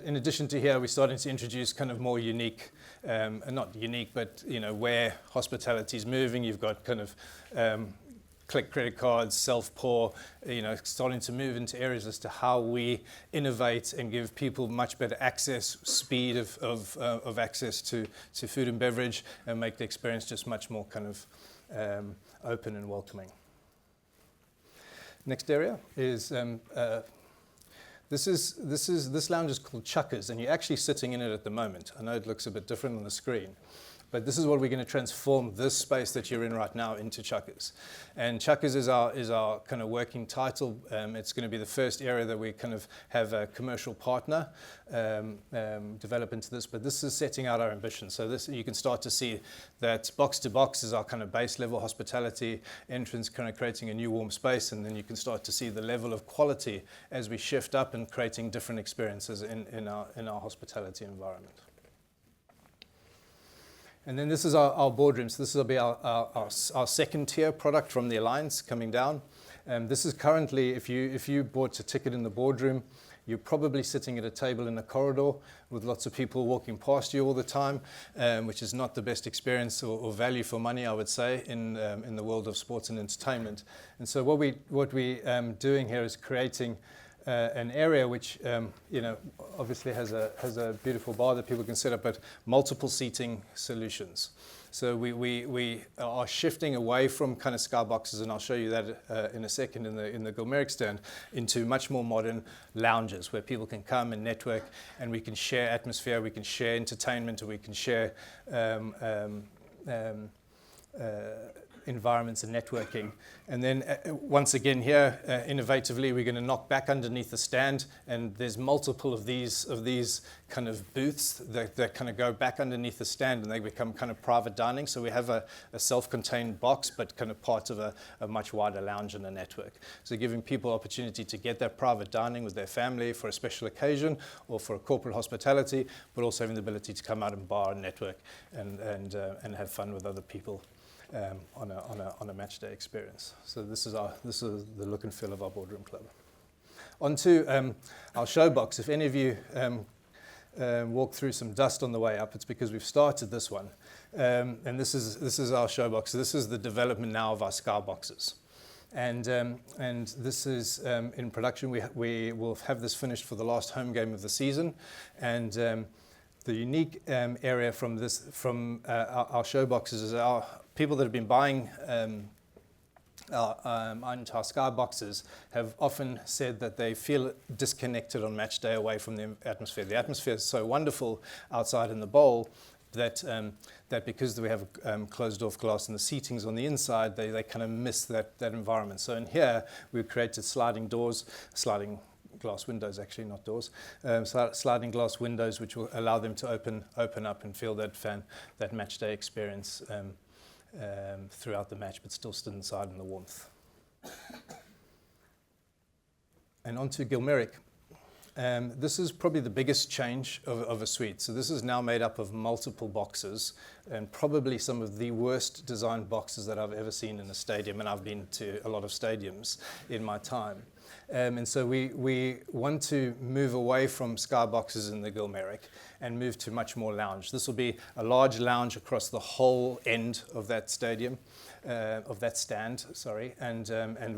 in addition to here, we're starting to introduce kind of more unique, not unique, but you know, where hospitality is moving. You've got kind of click credit cards, self-pour, you know, starting to move into areas as to how we innovate and give people much better access, speed of access to food and beverage, and make the experience just much more kind of open and welcoming. Next area is this lounge is called Chuckers, and you're actually sitting in it at the moment. I know it looks a bit different on the screen, but this is what we're going to transform this space that you're in right now into Chuckers. And Chuckers is our kind of working title. It's going to be the first area that we kind of have a commercial partner develop into this, but this is setting out our ambition. So this, you can start to see that box to box is our kind of base level hospitality entrance, kind of creating a new warm space, and then you can start to see the level of quality as we shift up and creating different experiences in our hospitality environment. And then this is our boardroom. So this will be our second tier product from the Alliance coming down. This is currently, if you bought a ticket in the boardroom, you're probably sitting at a table in a corridor with lots of people walking past you all the time, which is not the best experience or value for money, I would say, in the world of sports and entertainment. And so what we doing here is creating an area which you know, obviously has a beautiful bar that people can set up, but multiple seating solutions. So we are shifting away from kind of skyboxes, and I'll show you that in a second in the Gilmeric stand, into much more modern lounges where people can come and network, and we can share atmosphere, we can share entertainment, or we can share environments and networking. And then once again here, innovatively, we're going to knock back underneath the stand, and there's multiple of these kind of booths that kind of go back underneath the stand, and they become kind of private dining. So we have a self-contained box, but kind of part of a much wider lounge and a network. So giving people opportunity to get that private dining with their family for a special occasion or for a corporate hospitality, but also having the ability to come out and bar and network and have fun with other people. On a match day experience. So this is the look and feel of our boardroom club. On to our show box. If any of you walk through some dust on the way up, it's because we've started this one. And this is our show box. So this is the development now of our sky boxes. And this is in production. We will have this finished for the last home game of the season. And the unique area from our show boxes is our people that have been buying our sky boxes have often said that they feel disconnected on match day away from the atmosphere. The atmosphere is so wonderful outside in the bowl that because we have closed off glass and the seating's on the inside, they kind of miss that environment. So in here, we've created sliding glass windows, actually, not doors. Sliding glass windows, which will allow them to open up and feel that match day experience throughout the match, but still stood inside in the warmth. And on to Gilmerick. This is probably the biggest change of a suite. So this is now made up of multiple boxes, and probably some of the worst designed boxes that I've ever seen in a stadium, and I've been to a lot of stadiums in my time. And so we want to move away from sky boxes in the Gilmerick and move to much more lounge. This will be a large lounge across the whole end of that stadium, of that stand, sorry, and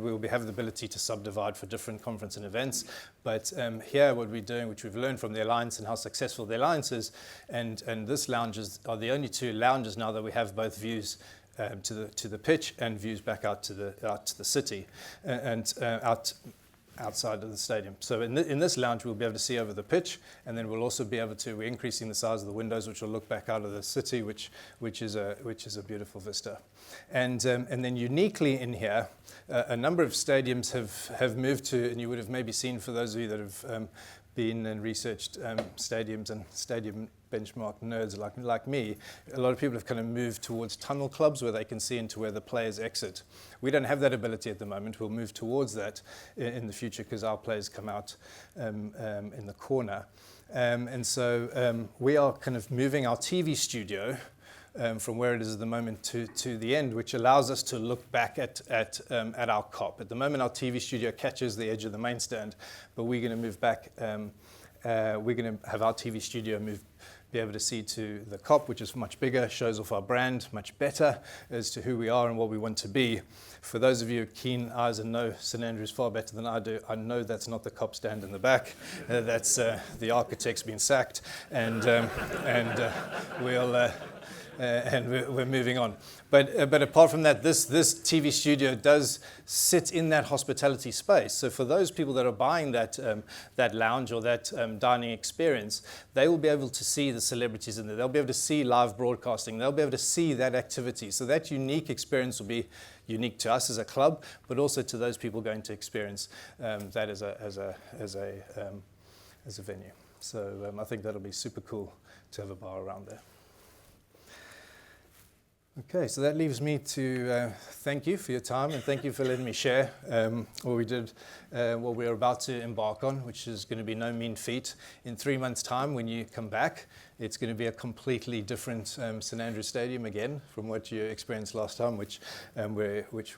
we'll have the ability to subdivide for different conference and events. But here what we're doing, which we've learned from the Alliance and how successful the Alliance is, and this lounges are the only two lounges now that we have both views to the pitch and views back out to the city and outside of the stadium. So in this lounge, we'll be able to see over the pitch, and then we'll also be able to, we're increasing the size of the windows, which will look back out of the city, which is a beautiful vista. And then uniquely in here, a number of stadiums have moved to, and you would have maybe seen, for those of you that have been and researched stadiums and stadium benchmark nerds like me, a lot of people have kind of moved towards tunnel clubs where they can see into where the players exit. We don't have that ability at the moment. We'll move towards that in the future because our players come out in the corner. And so we are kind of moving our TV studio from where it is at the moment to the end, which allows us to look back at our cop. At the moment, our TV studio catches the edge of the main stand, but we're going to move back. We're going to have our TV studio be able to see to the cop, which is much bigger, shows off our brand much better as to who we are and what we want to be. For those of you with keen eyes and know St Andrews far better than I do, I know that's not the cop stand in the back. That's the architect's been sacked, and we're moving on. But apart from that, this TV studio does sit in that hospitality space. So for those people that are buying that lounge or that dining experience, they will be able to see the celebrities in there. They'll be able to see live broadcasting. They'll be able to see that activity. So that unique experience will be unique to us as a club, but also to those people going to experience that as a venue. So I think that'll be super cool to have a bar around there. Okay, so that leaves me to thank you for your time and thank you for letting me share what we're about to embark on, which is going to be no mean feat. In 3 months' time, when you come back, it's going to be a completely different St Andrews Stadium again from what you experienced last time, which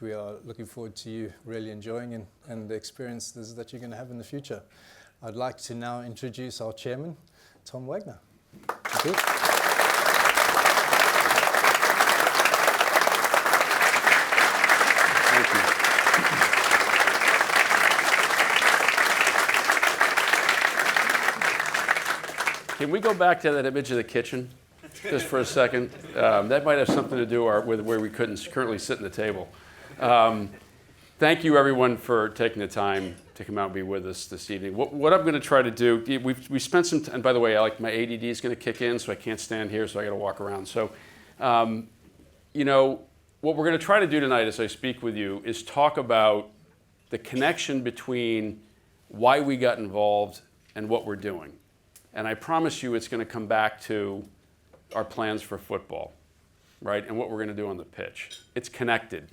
we are looking forward to you really enjoying and the experiences that you're going to have in the future. I'd like to now introduce our chairman, Tom Wagner. Thank you. Can we go back to that image of the kitchen just for a second? That might have something to do with where we couldn't currently sit at the table. Thank you, everyone, for taking the time to come out and be with us this evening. What I'm going to try to do, we spent some time, and by the way, my ADD is going to kick in, so I can't stand here, so I got to walk around. So, what we're going to try to do tonight as I speak with you is talk about the connection between why we got involved and what we're doing. And I promise you it's going to come back to our plans for football, right? And what we're going to do on the pitch. It's connected.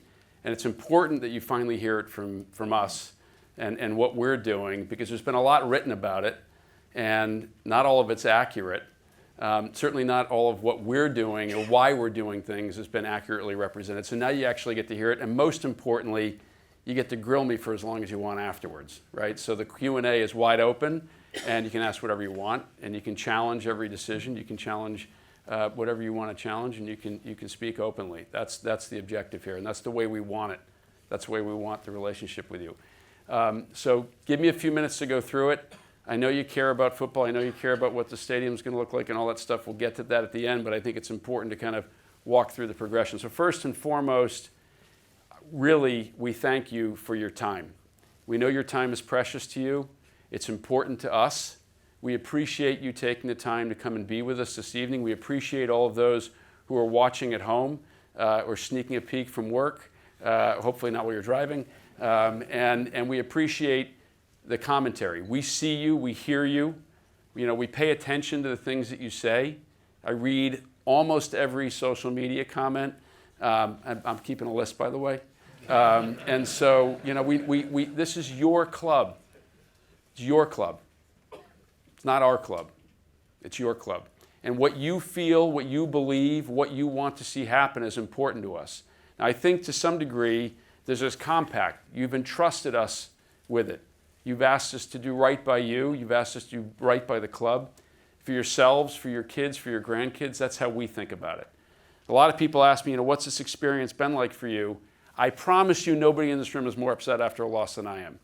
And it's important that you finally hear it from us and what we're doing, because there's been a lot written about it, and not all of it's accurate. Certainly not all of what we're doing or why we're doing things has been accurately represented. So now you actually get to hear it, and most importantly, you get to grill me for as long as you want afterwards, right? So the Q&A is wide open, and you can ask whatever you want, and you can challenge every decision. You can challenge whatever you want to challenge, and you can speak openly. That's the objective here, and that's the way we want it. That's the way we want the relationship with you. So give me a few minutes to go through it. I know you care about football. I know you care about what the stadium's going to look like and all that stuff. We'll get to that at the end, but I think it's important to kind of walk through the progression. So first and foremost, really, we thank you for your time. We know your time is precious to you. It's important to us. We appreciate you taking the time to come and be with us this evening. We appreciate all of those who are watching at home or sneaking a peek from work, hopefully not while you're driving. And we appreciate the commentary. We see you, we hear you. You know, we pay attention to the things that you say. I read almost every social media comment. I'm keeping a list, by the way. And so, you know, this is your club. It's your club. It's not our club. It's your club. And what you feel, what you believe, what you want to see happen is important to us. Now, I think to some degree, there's this compact. You've entrusted us with it. You've asked us to do right by you. You've asked us to do right by the club. For yourselves, for your kids, for your grandkids, that's how we think about it. A lot of people ask me, you know, what's this experience been like for you? I promise you nobody in this room is more upset after a loss than I am.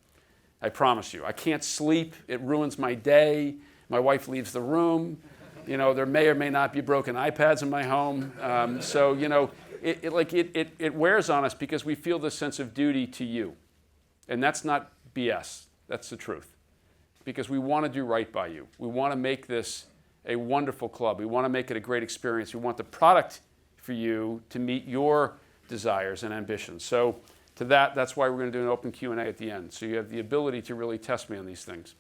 I promise you. I can't sleep. It ruins my day. My wife leaves the room. You know, there may or may not be broken iPads in my home. So, you know, it wears on us because we feel this sense of duty to you. And that's not BS. That's the truth. Because we want to do right by you. We want to make this a wonderful club. We want to make it a great experience. We want the product for you to meet your desires and ambitions. So to that's why we're going to do an open Q&A at the end. So you have the ability to really test me on these things.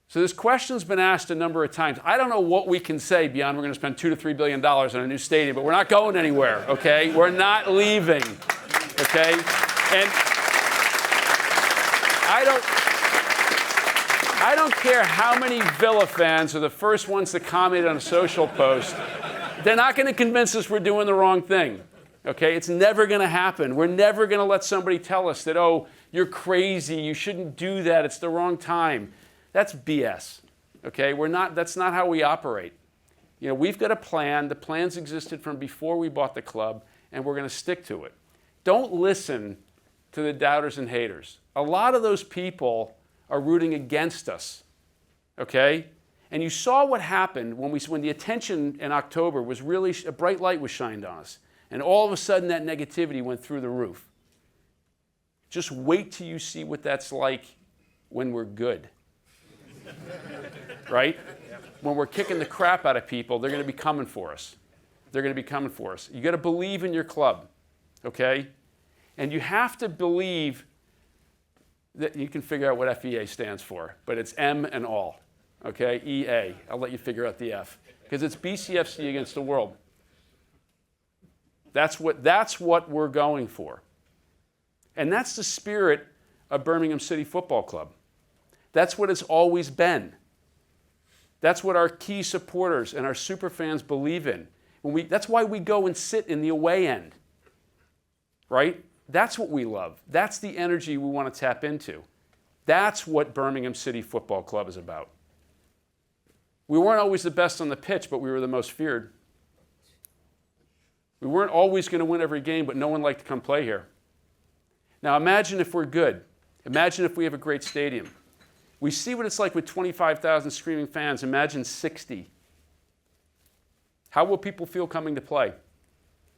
So this question's been asked a number of times. I don't know what we can say beyond we're going to spend $2 to $3 billion on a new stadium, but we're not going anywhere, okay? We're not leaving, okay? And I don't care how many Villa fans are the first ones to comment on a social post. They're not going to convince us we're doing the wrong thing, okay? It's never going to happen. We're never going to let somebody tell us that, oh, you're crazy, you shouldn't do that, it's the wrong time. That's BS, okay? That's not how we operate. You know, we've got a plan. The plans existed from before we bought the club, and we're going to stick to it. Don't listen to the doubters and haters. A lot of those people are rooting against us, okay? And you saw what happened when the attention in October was really, a bright light was shined on us. And all of a sudden, that negativity went through the roof. Just wait till you see what that's like when we're good. Right? When we're kicking the crap out of people, they're going to be coming for us. They're going to be coming for us. You got to believe in your club, okay? And you have to believe that you can figure out what FEA stands for, but it's M and all, okay? EA. I'll let you figure out the F, because it's BCFC against the world. That's what we're going for. And that's the spirit of Birmingham City Football Club. That's what it's always been. That's what our key supporters and our super fans believe in. That's why we go and sit in the away end, right? That's what we love. That's the energy we want to tap into. That's what Birmingham City Football Club is about. We weren't always the best on the pitch, but we were the most feared. We weren't always going to win every game, but no one liked to come play here. Now imagine if we're good. Imagine if we have a great stadium. We see what it's like with 25,000 screaming fans. Imagine 60. How will people feel coming to play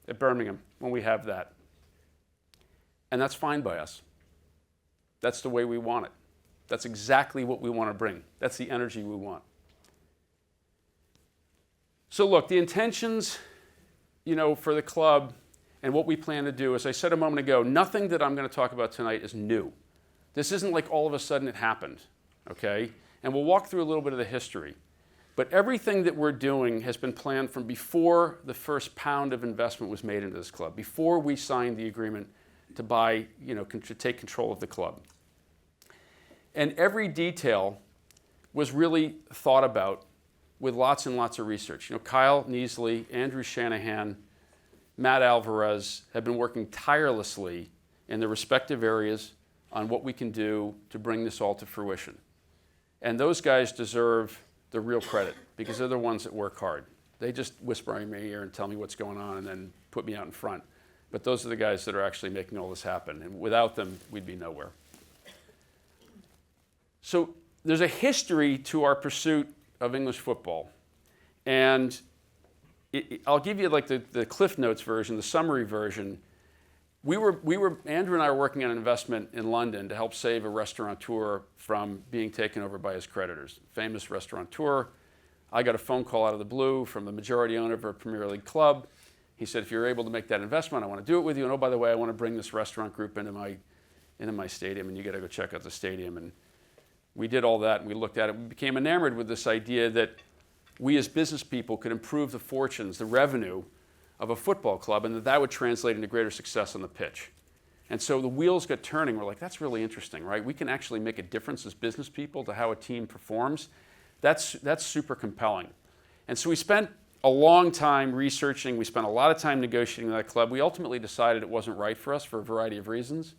at Birmingham when we have that? And that's fine by us. That's the way we want it. That's exactly what we want to bring. That's the energy we want. So look, the intentions, for the club and what we plan to do, as I said a moment ago, nothing that I'm going to talk about tonight is new. This isn't like all of a sudden it happened, okay? And we'll walk through a little bit of the history. But everything that we're doing has been planned from before the first pound of investment was made into this club, before we signed the agreement to buy, to take control of the club. And every detail was really thought about with lots and lots of research. Kyle Neasley, Andrew Shanahan, Matt Alvarez have been working tirelessly in their respective areas on what we can do to bring this all to fruition. And those guys deserve the real credit because they're the ones that work hard. They just whisper in my ear and tell me what's going on and then put me out in front. But those are the guys that are actually making all this happen. And without them, we'd be nowhere. So there's a history to our pursuit of English football. And I'll give you like the Cliff Notes version, the summary version. Andrew and I were working on an investment in London to help save a restaurateur from being taken over by his creditors. Famous restaurateur. I got a phone call out of the blue from the majority owner of a Premier League club. He said, if you're able to make that investment, I want to do it with you. And oh, by the way, I want to bring this restaurant group into my stadium, and you got to go check out the stadium. And we did all that, and we looked at it. We became enamored with this idea that we as business people could improve the fortunes, the revenue of a football club, and that would translate into greater success on the pitch. And so the wheels got turning. We're like, that's really interesting, right? We can actually make a difference as business people to how a team performs. That's super compelling. And so we spent a long time researching. We spent a lot of time negotiating with that club. We ultimately decided it wasn't right for us for a variety of reasons.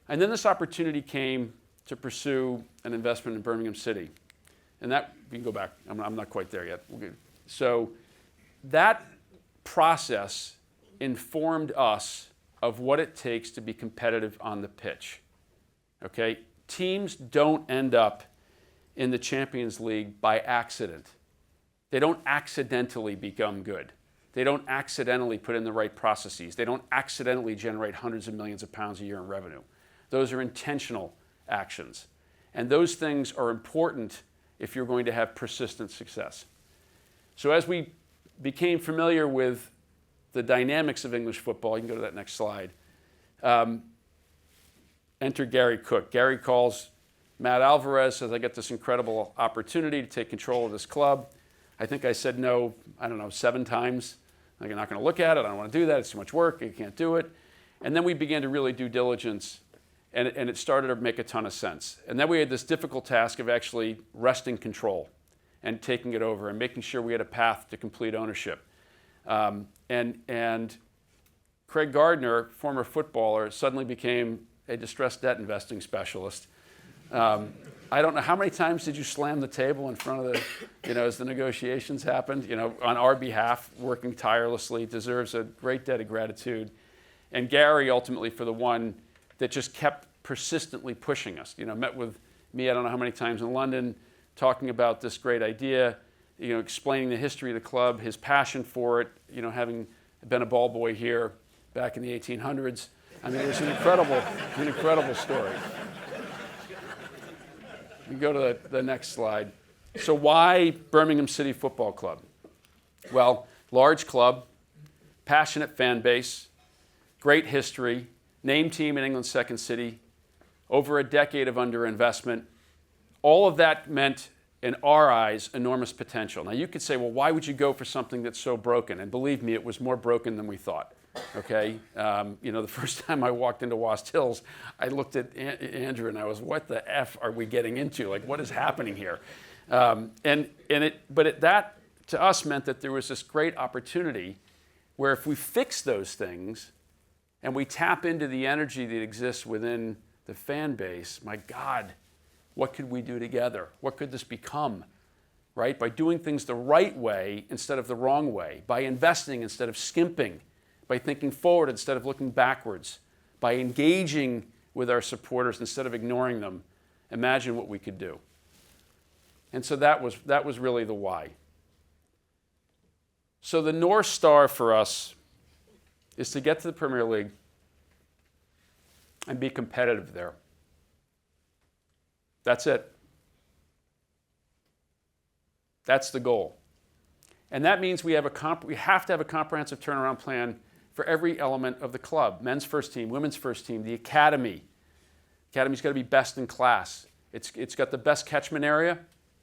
And then this opportunity came to pursue an investment in Birmingham City. And that, we can go back. I'm not quite there yet. So that process informed us of what it takes to be competitive on the pitch. Okay? Teams don't end up in the Champions League by accident. They don't accidentally become good. They don't accidentally put in the right processes. They don't accidentally generate hundreds of millions of pounds a year in revenue. Those are intentional actions. And those things are important if you're going to have persistent success. So as we became familiar with the dynamics of English football, you can go to that next slide, enter Garry Cook. Garry calls Matt Alvarez, says, I get this incredible opportunity to take control of this club. I think I said no, 7 times. Like, I'm not going to look at it. I don't want to do that. It's too much work. I can't do it. And then we began to really do diligence, and it started to make a ton of sense. And then we had this difficult task of actually wresting control and taking it over and making sure we had a path to complete ownership. And Craig Gardner, former footballer, suddenly became a distressed debt investing specialist. I don't know, how many times did you slam the table in front of the, as the negotiations happened, on our behalf, working tirelessly, deserves a great debt of gratitude. And Garry, ultimately, for the one that just kept persistently pushing us. Met with me, I don't know how many times in London, talking about this great idea, explaining the history of the club, his passion for it, having been a ball boy here back in the 1800s. I mean, it was an incredible story. We go to the next slide. So why Birmingham City Football Club? Well, large club, passionate fan base, great history, named team in England's second city, over a decade of underinvestment. All of that meant, in our eyes, enormous potential. Now you could say, well, why would you go for something that's so broken? And believe me, it was more broken than we thought. Okay, the first time I walked into Wast Hills, I looked at Andrew and I was, what the F are we getting into? Like, what is happening here? That to us meant that there was this great opportunity where if we fix those things and we tap into the energy that exists within the fan base, my God, what could we do together? What could this become? Right? By doing things the right way instead of the wrong way, by investing instead of skimping, by thinking forward instead of looking backwards, by engaging with our supporters instead of ignoring them. Imagine what we could do. And so that was really the why. So the North Star for us is to get to the Premier League and be competitive there. That's it. That's the goal. And that means we have to have a comprehensive turnaround plan for every element of the club. Men's first team, women's first team, the academy. Academy's got to be best in class. It's got the best catchment area,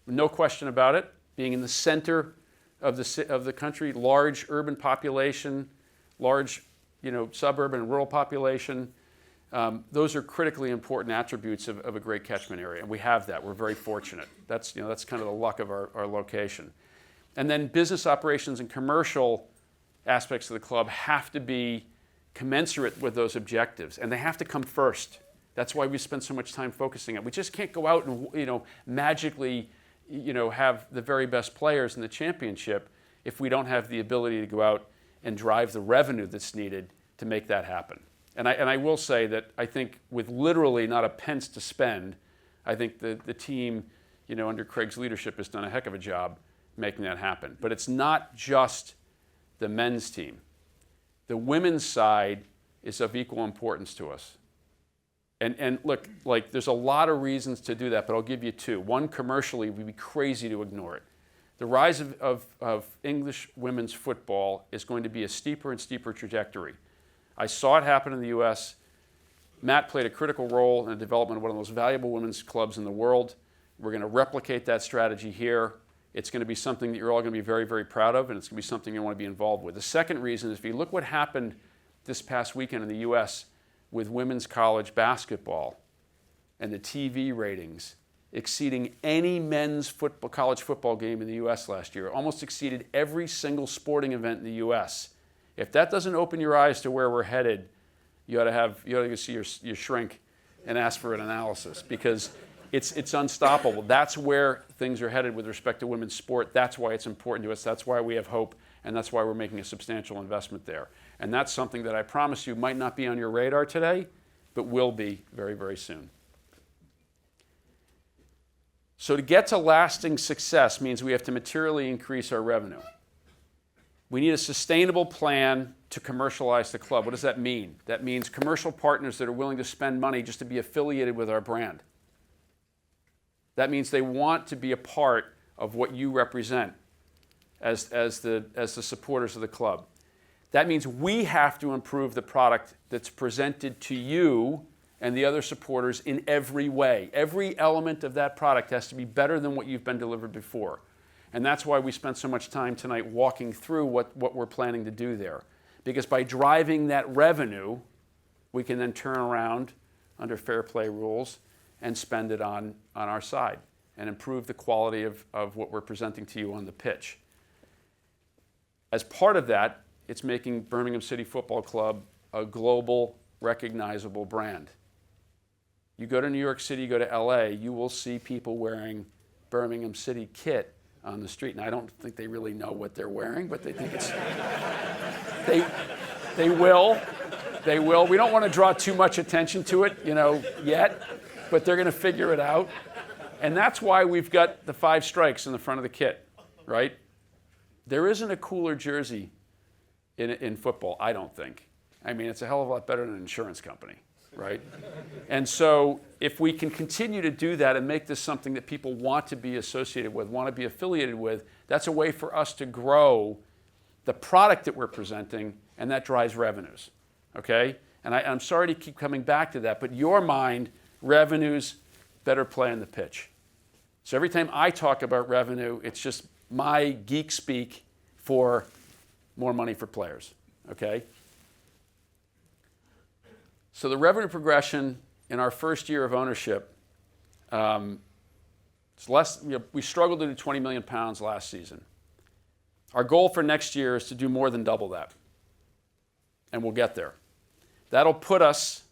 no question about it, being in the center of the country, large urban population, large suburban and rural population. Those are critically important attributes of a great catchment area, and we have that. We're very fortunate. That's kind of the luck of our location. And then business operations and commercial aspects of the club have to be commensurate with those objectives, and they have to come first. That's why we spend so much time focusing on it. We just can't go out and magically have the very best players in the championship if we don't have the ability to go out and drive the revenue that's needed to make that happen. And I will say that I think with literally not a pence to spend, I think the team under Craig's leadership has done a heck of a job making that happen. But it's not just the men's team. The women's side is of equal importance to us. And look, there's a lot of reasons to do that, but I'll give you two. One, commercially, we'd be crazy to ignore it. The rise of English women's football is going to be a steeper and steeper trajectory. I saw it happen in the U.S. Matt played a critical role in the development of one of the most valuable women's clubs in the world. We're going to replicate that strategy here. It's going to be something that you're all going to be very, very proud of, and it's going to be something you want to be involved with. The second reason is if you look what happened this past weekend in the U.S. with women's college basketball and the TV ratings exceeding any men's college football game in the U.S. last year, almost exceeded every single sporting event in the U.S. If that doesn't open your eyes to where we're headed, you ought to go see your shrink and ask for an analysis, because it's unstoppable. That's where things are headed with respect to women's sport. That's why it's important to us. That's why we have hope, and that's why we're making a substantial investment there. And that's something that I promise you might not be on your radar today, but will be very, very soon. So to get to lasting success means we have to materially increase our revenue. We need a sustainable plan to commercialize the club. What does that mean? That means commercial partners that are willing to spend money just to be affiliated with our brand. That means they want to be a part of what you represent as the supporters of the club. That means we have to improve the product that's presented to you and the other supporters in every way. Every element of that product has to be better than what you've been delivered before. And that's why we spent so much time tonight walking through what we're planning to do there. Because by driving that revenue, we can then turn around under fair play rules and spend it on our side and improve the quality of what we're presenting to you on the pitch. As part of that, it's making Birmingham City Football Club a global, recognizable brand. You go to New York City, you go to LA, you will see people wearing Birmingham City kit on the street. And I don't think they really know what they're wearing, but they think it's... They will. They will. We don't want to draw too much attention to it, yet, but they're going to figure it out. And that's why we've got the 5 strikes in the front of the kit, right? There isn't a cooler jersey in football, I don't think. I mean, it's a hell of a lot better than an insurance company, right? And so if we can continue to do that and make this something that people want to be associated with, want to be affiliated with, that's a way for us to grow the product that we're presenting, and that drives revenues, okay? And I'm sorry to keep coming back to that, but your mind, revenues, better play on the pitch. So every time I talk about revenue, it's just my geek speak for more money for players, okay? So the revenue progression in our first year of ownership, it's less. We struggled to do £20 million last season. Our goal for next year is to do more than double that, and we'll get there. That'll put us,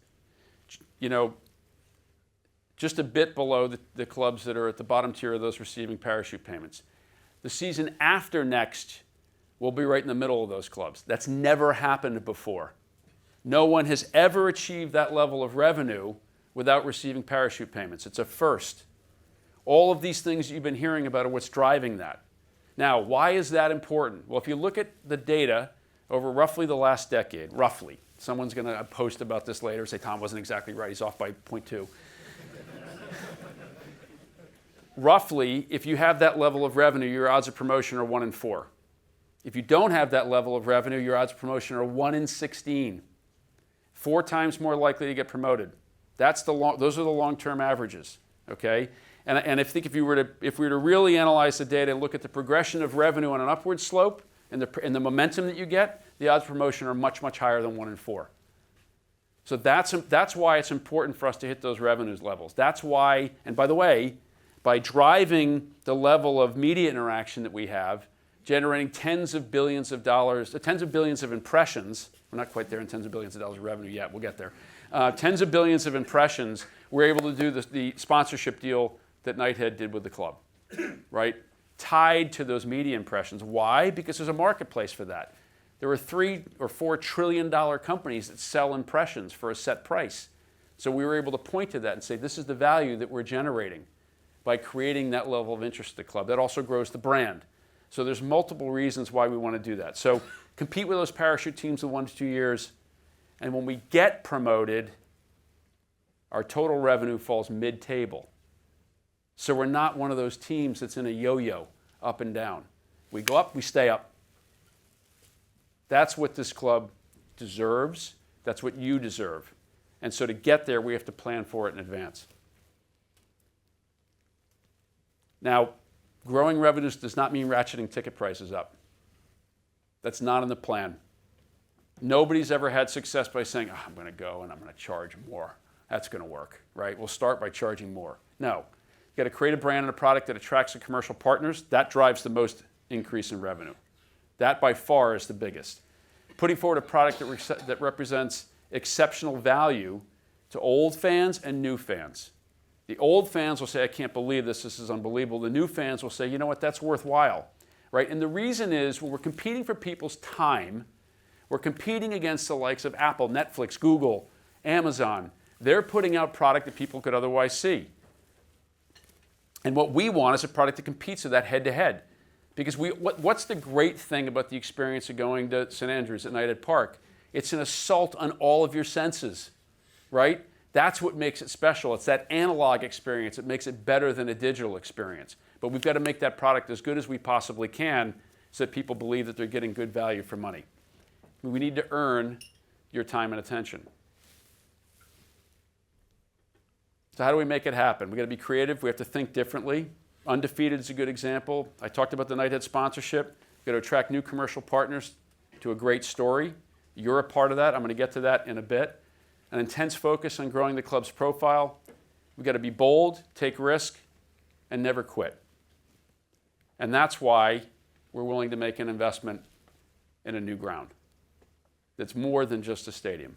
just a bit below the clubs that are at the bottom tier of those receiving parachute payments. The season after next, we'll be right in the middle of those clubs. That's never happened before. No one has ever achieved that level of revenue without receiving parachute payments. It's a first. All of these things you've been hearing about are what's driving that. Now, why is that important? Well, if you look at the data over roughly the last decade, roughly, someone's going to post about this later, say Tom wasn't exactly right, he's off by 0.2. Roughly, if you have that level of revenue, your odds of promotion are 1 in 4. If you don't have that level of revenue, your odds of promotion are 1 in 16. 4 times more likely to get promoted. Those are the long-term averages, okay? And I think if we were to really analyze the data and look at the progression of revenue on an upward slope and the momentum that you get, the odds of promotion are much, much higher than 1 in 4. So that's why it's important for us to hit those revenues levels. That's why, and by the way, by driving the level of media interaction that we have, generating tens of billions of dollars, tens of billions of impressions. We're not quite there in tens of billions of dollars of revenue yet. We'll get there. Tens of billions of impressions. We're able to do the sponsorship deal that Knighthead did with the club, right? Tied to those media impressions. Why? Because there's a marketplace for that. There are $3 or $4 trillion companies that sell impressions for a set price. So we were able to point to that and say, this is the value that we're generating by creating that level of interest at the club. That also grows the brand. So there's multiple reasons why we want to do that. So compete with those parachute teams in 1 to 2 years. And when we get promoted, our total revenue falls mid-table. So we're not one of those teams that's in a yo-yo, up and down. We go up, we stay up. That's what this club deserves. That's what you deserve. And so to get there, we have to plan for it in advance. Now, growing revenues does not mean ratcheting ticket prices up. That's not in the plan. Nobody's ever had success by saying, oh, I'm going to go and I'm going to charge more. That's going to work, right? We'll start by charging more. No. You've got to create a brand and a product that attracts the commercial partners. That drives the most increase in revenue. That by far is the biggest. Putting forward a product that represents exceptional value to old fans and new fans. The old fans will say, I can't believe this is unbelievable. The new fans will say, you know what, that's worthwhile, right? And the reason is when we're competing for people's time, we're competing against the likes of Apple, Netflix, Google, Amazon. They're putting out product that people could otherwise see. And what we want is a product that competes with that head-to-head. Because what's the great thing about the experience of going to St. Andrews at Knighthead Park? It's an assault on all of your senses, right? That's what makes it special. It's that analog experience. It makes it better than a digital experience. But we've got to make that product as good as we possibly can so that people believe that they're getting good value for money. We need to earn your time and attention. So how do we make it happen? We've got to be creative. We have to think differently. Undefeated is a good example. I talked about the Knighthead sponsorship. We've got to attract new commercial partners to a great story. You're a part of that. I'm going to get to that in a bit. An intense focus on growing the club's profile. We've got to be bold, take risk, and never quit. And that's why we're willing to make an investment in a new ground that's more than just a stadium.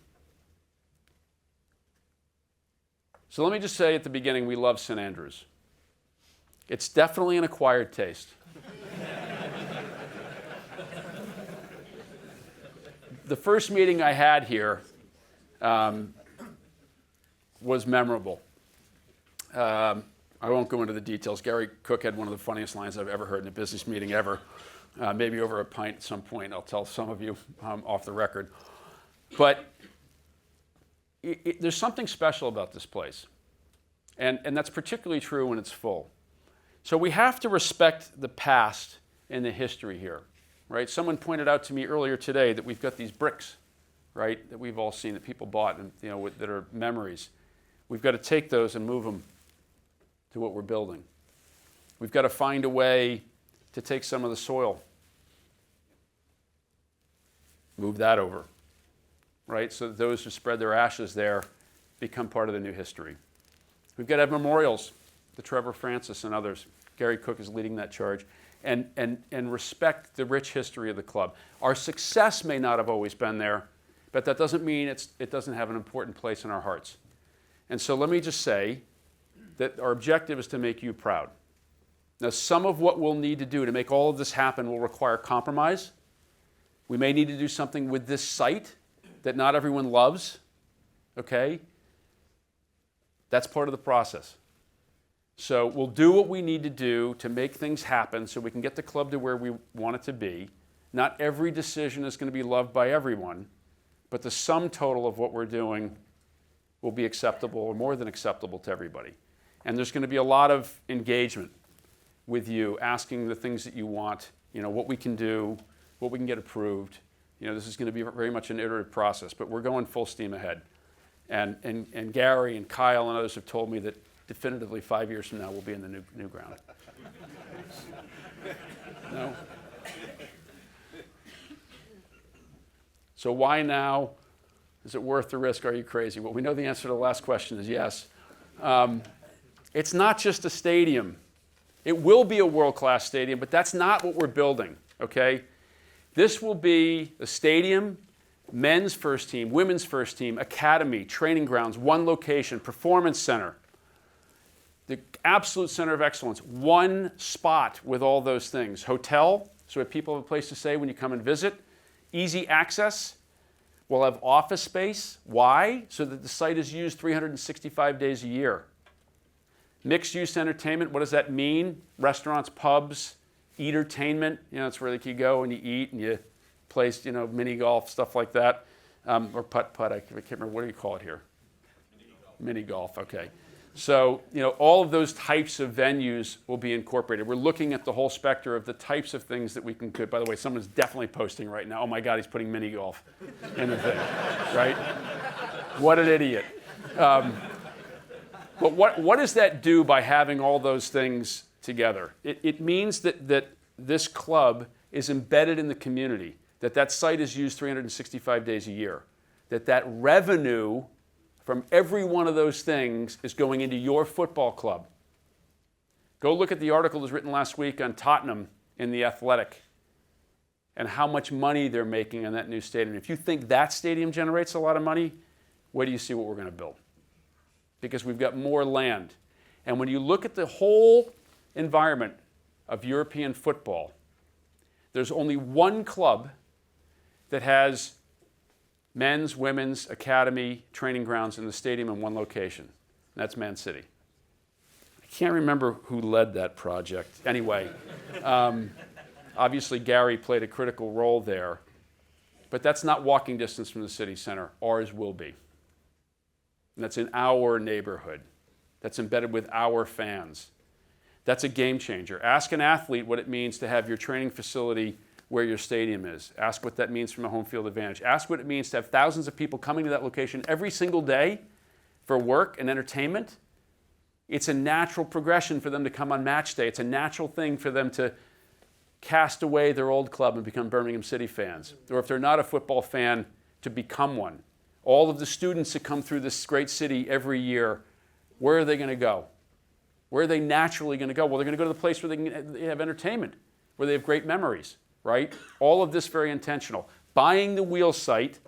So let me just say at the beginning, we love St. Andrews. It's definitely an acquired taste. The first meeting I had here was memorable. I won't go into the details. Garry Cook had one of the funniest lines I've ever heard in a business meeting ever. Maybe over a pint at some point. I'll tell some of you off the record. But there's something special about this place. And that's particularly true when it's full. So we have to respect the past and the history here, right? Someone pointed out to me earlier today that we've got these bricks, right, that we've all seen, that people bought, and that are memories. We've got to take those and move them to what we're building. We've got to find a way to take some of the soil, move that over, right? So that those who spread their ashes there become part of the new history. We've got to have memorials to Trevor Francis and others. Garry Cook is leading that charge. And respect the rich history of the club. Our success may not have always been there, but that doesn't mean it doesn't have an important place in our hearts. And so let me just say that our objective is to make you proud. Now, some of what we'll need to do to make all of this happen will require compromise. We may need to do something with this site that not everyone loves, okay? That's part of the process. So we'll do what we need to do to make things happen so we can get the club to where we want it to be. Not every decision is going to be loved by everyone, but the sum total of what we're doing will be acceptable or more than acceptable to everybody. And there's going to be a lot of engagement with you, asking the things that you want, what we can do, what we can get approved. This is going to be very much an iterative process, but we're going full steam ahead. And Gary and Kyle and others have told me that definitively 5 years from now we'll be in the new ground. No? So why now? Is it worth the risk? Are you crazy? Well, we know the answer to the last question is yes. It's not just a stadium. It will be a world-class stadium, but that's not what we're building, okay? This will be a stadium, men's first team, women's first team, academy, training grounds, one location, performance center, the absolute center of excellence, one spot with all those things. Hotel, so that people have a place to stay when you come and visit. Easy access. We'll have office space. Why? So that the site is used 365 days a year. Mixed-use entertainment, what does that mean? Restaurants, pubs, entertainment. It's where you go and you eat and you play, mini golf, stuff like that. Or putt-putt, I can't remember, what do you call it here? Mini golf, okay. So, all of those types of venues will be incorporated. We're looking at the whole spectrum of the types of things that we can do. By the way, someone's definitely posting right now, oh my God, he's putting mini golf in the thing, right? What an idiot. But what does that do by having all those things together? It means that this club is embedded in the community, that site is used 365 days a year, that revenue from every one of those things is going into your football club. Go look at the article that was written last week on Tottenham in The Athletic and how much money they're making on that new stadium. If you think that stadium generates a lot of money, wait till you see what we're going to build. Because we've got more land. And when you look at the whole environment of European football, there's only one club that has men's, women's, academy, training grounds in the stadium in one location. And that's Man City. I can't remember who led that project. Anyway, obviously Gary played a critical role there. But that's not walking distance from the city center. Ours will be. And that's in our neighborhood. That's embedded with our fans. That's a game changer. Ask an athlete what it means to have your training facility where your stadium is. Ask what that means from a home field advantage. Ask what it means to have thousands of people coming to that location every single day for work and entertainment. It's a natural progression for them to come on match day. It's a natural thing for them to cast away their old club and become Birmingham City fans. Or if they're not a football fan, to become one. All of the students that come through this great city every year, where are they going to go? Where are they naturally going to go? Well, they're going to go to the place where they have entertainment, where they have great memories, right? All of this very intentional. Buying the wheel site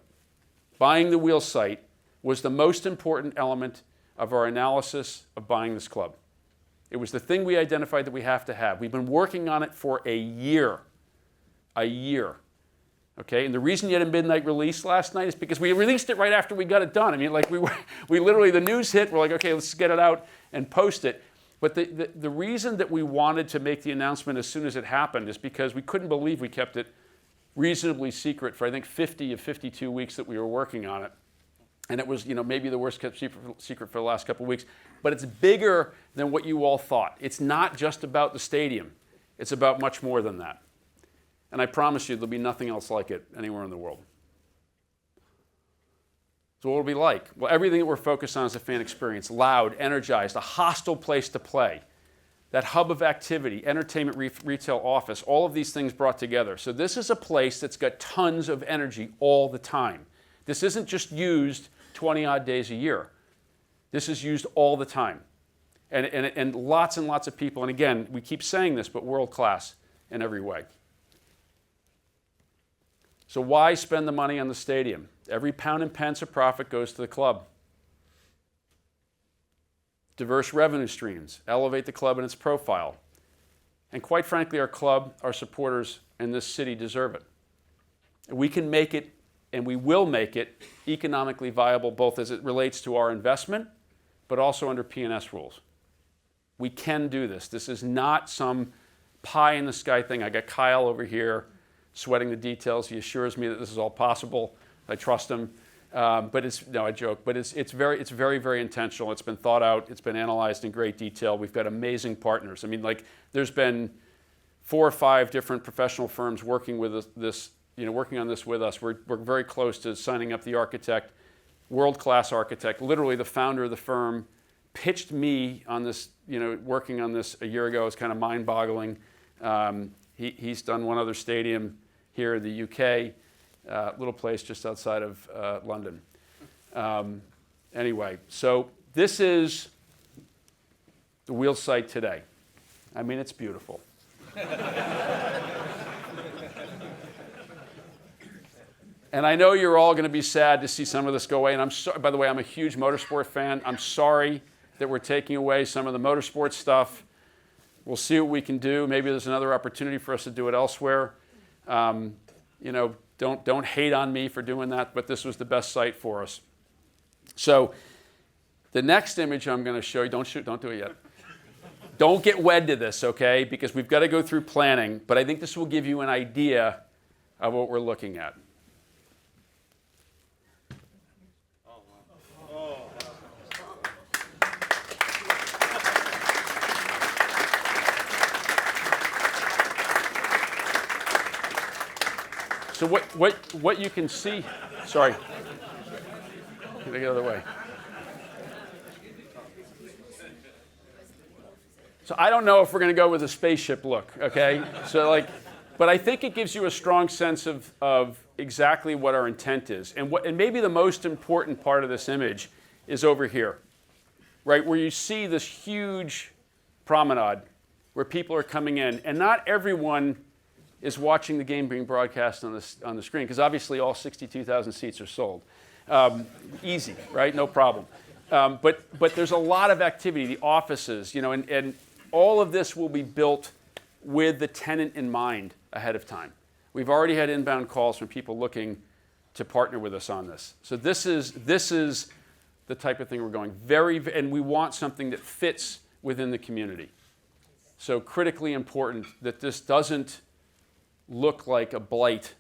was the most important element of our analysis of buying this club. It was the thing we identified that we have to have. We've been working on it for a year. Okay, and the reason you had a midnight release last night is because we released it right after we got it done. I mean, like we literally, the news hit, we're like, okay, let's get it out and post it. But the reason that we wanted to make the announcement as soon as it happened is because we couldn't believe we kept it reasonably secret for, I think, 50 of 52 weeks that we were working on it. And it was, maybe the worst kept secret for the last couple of weeks. But it's bigger than what you all thought. It's not just about the stadium. It's about much more than that. And I promise you, there'll be nothing else like it anywhere in the world. So what will it be like? Well, everything that we're focused on is a fan experience. Loud, energized, a hostile place to play. That hub of activity, entertainment, retail, office, all of these things brought together. So this is a place that's got tons of energy all the time. This isn't just used 20-odd days a year. This is used all the time. And lots and lots of people, and again, we keep saying this, but world-class in every way. So why spend the money on the stadium? Every pound and pence of profit goes to the club. Diverse revenue streams, elevate the club and its profile. And quite frankly, our club, our supporters in this city deserve it. We can make it, and we will make it, economically viable, both as it relates to our investment, but also under P&S rules. We can do this. This is not some pie-in-the-sky thing. I got Kyle over here sweating the details. He assures me that this is all possible. I trust him. But I joke. But it's very, very intentional. It's been thought out. It's been analyzed in great detail. We've got amazing partners. I mean, there's been 4 or 5 different professional firms working with this, working on this with us. We're very close to signing up the architect, world-class architect. Literally, the founder of the firm pitched me on this, working on this a year ago. It's kind of mind-boggling. He's done one other stadium here in the UK, little place just outside of London. Anyway, so this is the wheel site today. I mean, it's beautiful. And I know you're all going to be sad to see some of this go away. And I'm sorry, by the way, I'm a huge motorsport fan. I'm sorry that we're taking away some of the motorsport stuff. We'll see what we can do. Maybe there's another opportunity for us to do it elsewhere. Don't hate on me for doing that, but this was the best site for us. So the next image I'm going to show you, don't do it yet. Don't get wed to this, okay? Because we've got to go through planning, but I think this will give you an idea of what we're looking at. So what you can see, sorry, get the other way. So I don't know if we're going to go with a spaceship look, okay? But I think it gives you a strong sense of exactly what our intent is. And maybe the most important part of this image is over here, right? Where you see this huge promenade where people are coming in. And not everyone is watching the game being broadcast on the screen, because obviously all 62,000 seats are sold. Easy, right? No problem. But there's a lot of activity, the offices, and all of this will be built with the tenant in mind ahead of time. We've already had inbound calls from people looking to partner with us on this. So this is the type of thing we're going and we want something that fits within the community. So critically important that this doesn't look like a blight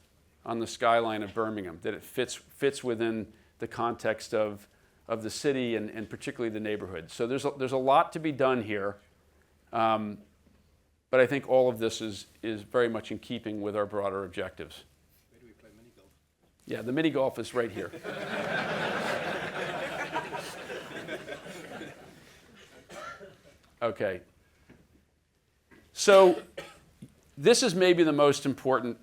on the skyline of Birmingham, that it fits within the context of the city and particularly the neighborhood. So there's a lot to be done here. But I think all of this is very much in keeping with our broader objectives. Where do we play mini golf? Yeah, the mini golf is right here. Okay. So this is maybe the most important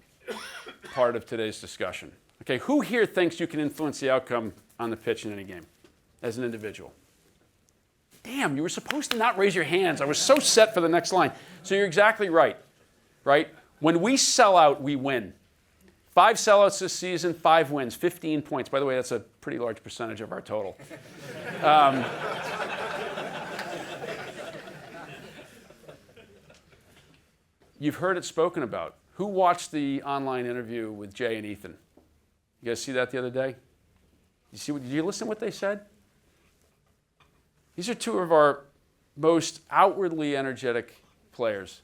part of today's discussion. Okay, who here thinks you can influence the outcome on the pitch in any game as an individual? Damn, you were supposed to not raise your hands. I was so set for the next line. So you're exactly right, right? When we sell out, we win. 5 sellouts this season, 5 wins, 15 points. By the way, that's a pretty large percentage of our total. You've heard it spoken about. Who watched the online interview with Jay and Ethan? You guys see that the other day? Did you listen to what they said? These are 2 of our most outwardly energetic players,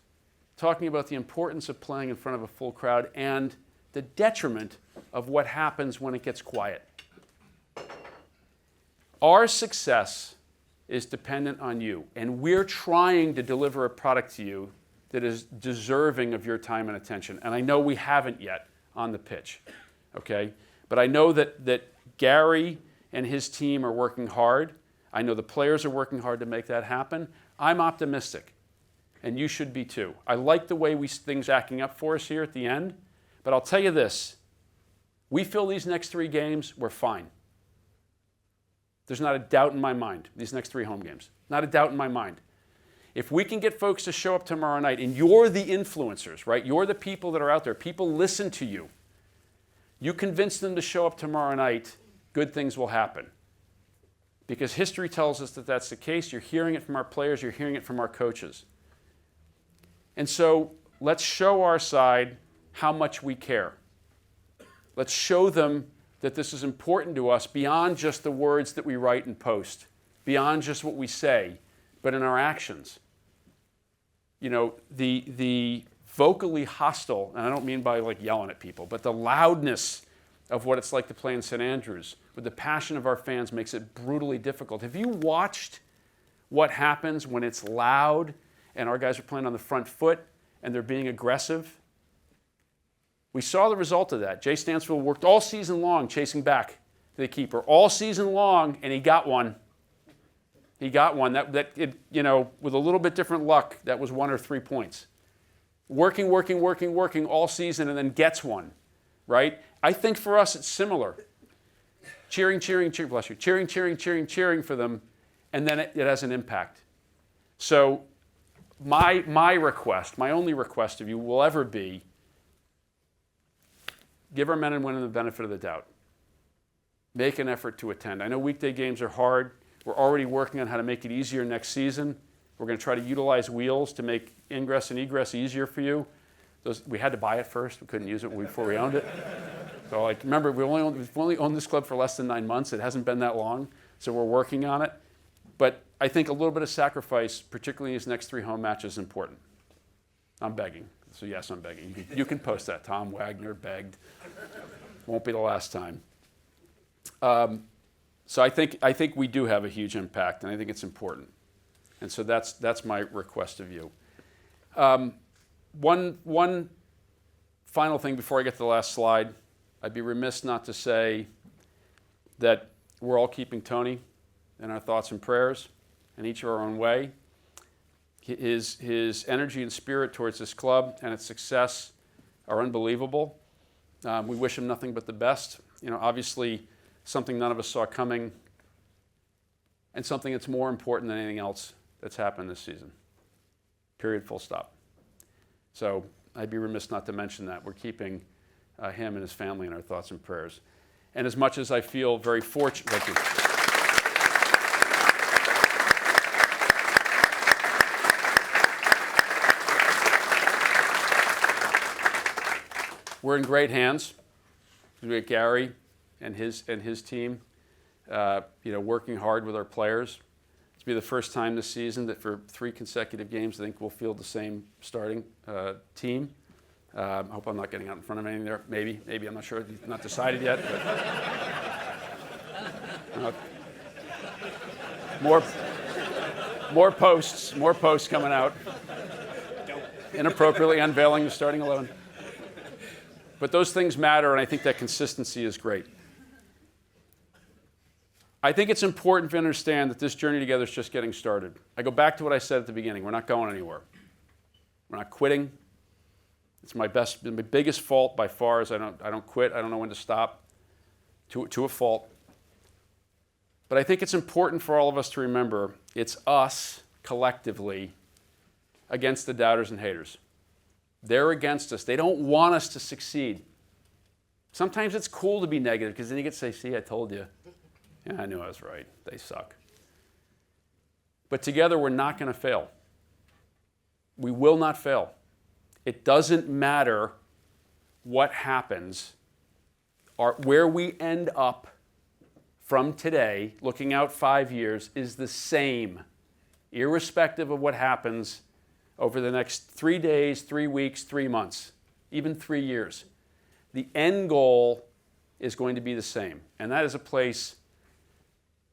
talking about the importance of playing in front of a full crowd and the detriment of what happens when it gets quiet. Our success is dependent on you, and we're trying to deliver a product to you that is deserving of your time and attention. And I know we haven't yet on the pitch, okay? But I know that Garry and his team are working hard. I know the players are working hard to make that happen. I'm optimistic, and you should be too. I like the way things acting up for us here at the end, but I'll tell you this. We fill these next 3 games, we're fine. There's not a doubt in my mind, these next 3 home games. Not a doubt in my mind. If we can get folks to show up tomorrow night, and you're the influencers, right? You're the people that are out there. People listen to you. You convince them to show up tomorrow night, good things will happen. Because history tells us that that's the case. You're hearing it from our players. You're hearing it from our coaches. And so let's show our side how much we care. Let's show them that this is important to us beyond just the words that we write and post, beyond just what we say, but in our actions. The vocally hostile, and I don't mean by yelling at people, but the loudness of what it's like to play in St. Andrews, with the passion of our fans, makes it brutally difficult. Have you watched what happens when it's loud and our guys are playing on the front foot and they're being aggressive. We saw the result of that. Jay Stansfield worked all season long chasing back to the keeper, all season long, and he got one. He got one. With a little bit different luck, that was 1 or 3 points. Working all season, and then gets one, right? I think for us it's similar. Cheering, bless you. Cheering for them, and then it has an impact. So my request, my only request of you will ever be, give our men and women the benefit of the doubt. Make an effort to attend. I know weekday games are hard. We're already working on how to make it easier next season. We're going to try to utilize wheels to make ingress and egress easier for you. We had to buy it first. We couldn't use it before we owned it. So remember, we've only owned this club for less than 9 months. It hasn't been that long, so we're working on it. But I think a little bit of sacrifice, particularly in these next 3 home matches, is important. I'm begging. So yes, I'm begging. You can post that. Tom Wagner begged. Won't be the last time. So I think we do have a huge impact, and I think it's important. And so that's my request of you. One final thing before I get to the last slide. I'd be remiss not to say that we're all keeping Tony in our thoughts and prayers, in each of our own way. His energy and spirit towards this club and its success are unbelievable. We wish him nothing but the best. Obviously, something none of us saw coming, and something that's more important than anything else that's happened this season. Period, full stop. So I'd be remiss not to mention that. We're keeping him and his family in our thoughts and prayers. And as much as I feel very fortunate, thank you. We're in great hands. We have Garry and his team, working hard with our players. It's be the first time this season that for 3 consecutive games, I think we'll field the same starting team. I hope I'm not getting out in front of anything there. Maybe, I'm not sure. Not decided yet. But, more posts coming out. Inappropriately unveiling the starting 11. But those things matter, and I think that consistency is great. I think it's important to understand that this journey together is just getting started. I go back to what I said at the beginning. We're not going anywhere. We're not quitting. It's my biggest fault by far is I don't quit. I don't know when to stop, to a fault. But I think it's important for all of us to remember it's us collectively against the doubters and haters. They're against us. They don't want us to succeed. Sometimes it's cool to be negative because then you get to say, see, I told you. Yeah, I knew I was right. They suck. But together, we're not going to fail. We will not fail. It doesn't matter what happens. Where we end up from today, looking out 5 years, is the same, irrespective of what happens over the next 3 days, 3 weeks, 3 months, even 3 years. The end goal is going to be the same, and that is a place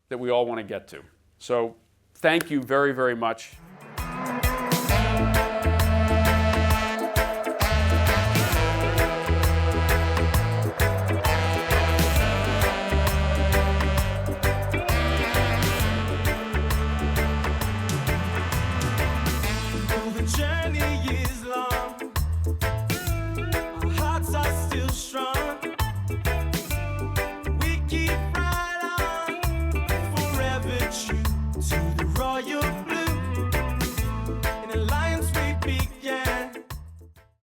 that we all want to get to. So thank you very, very much.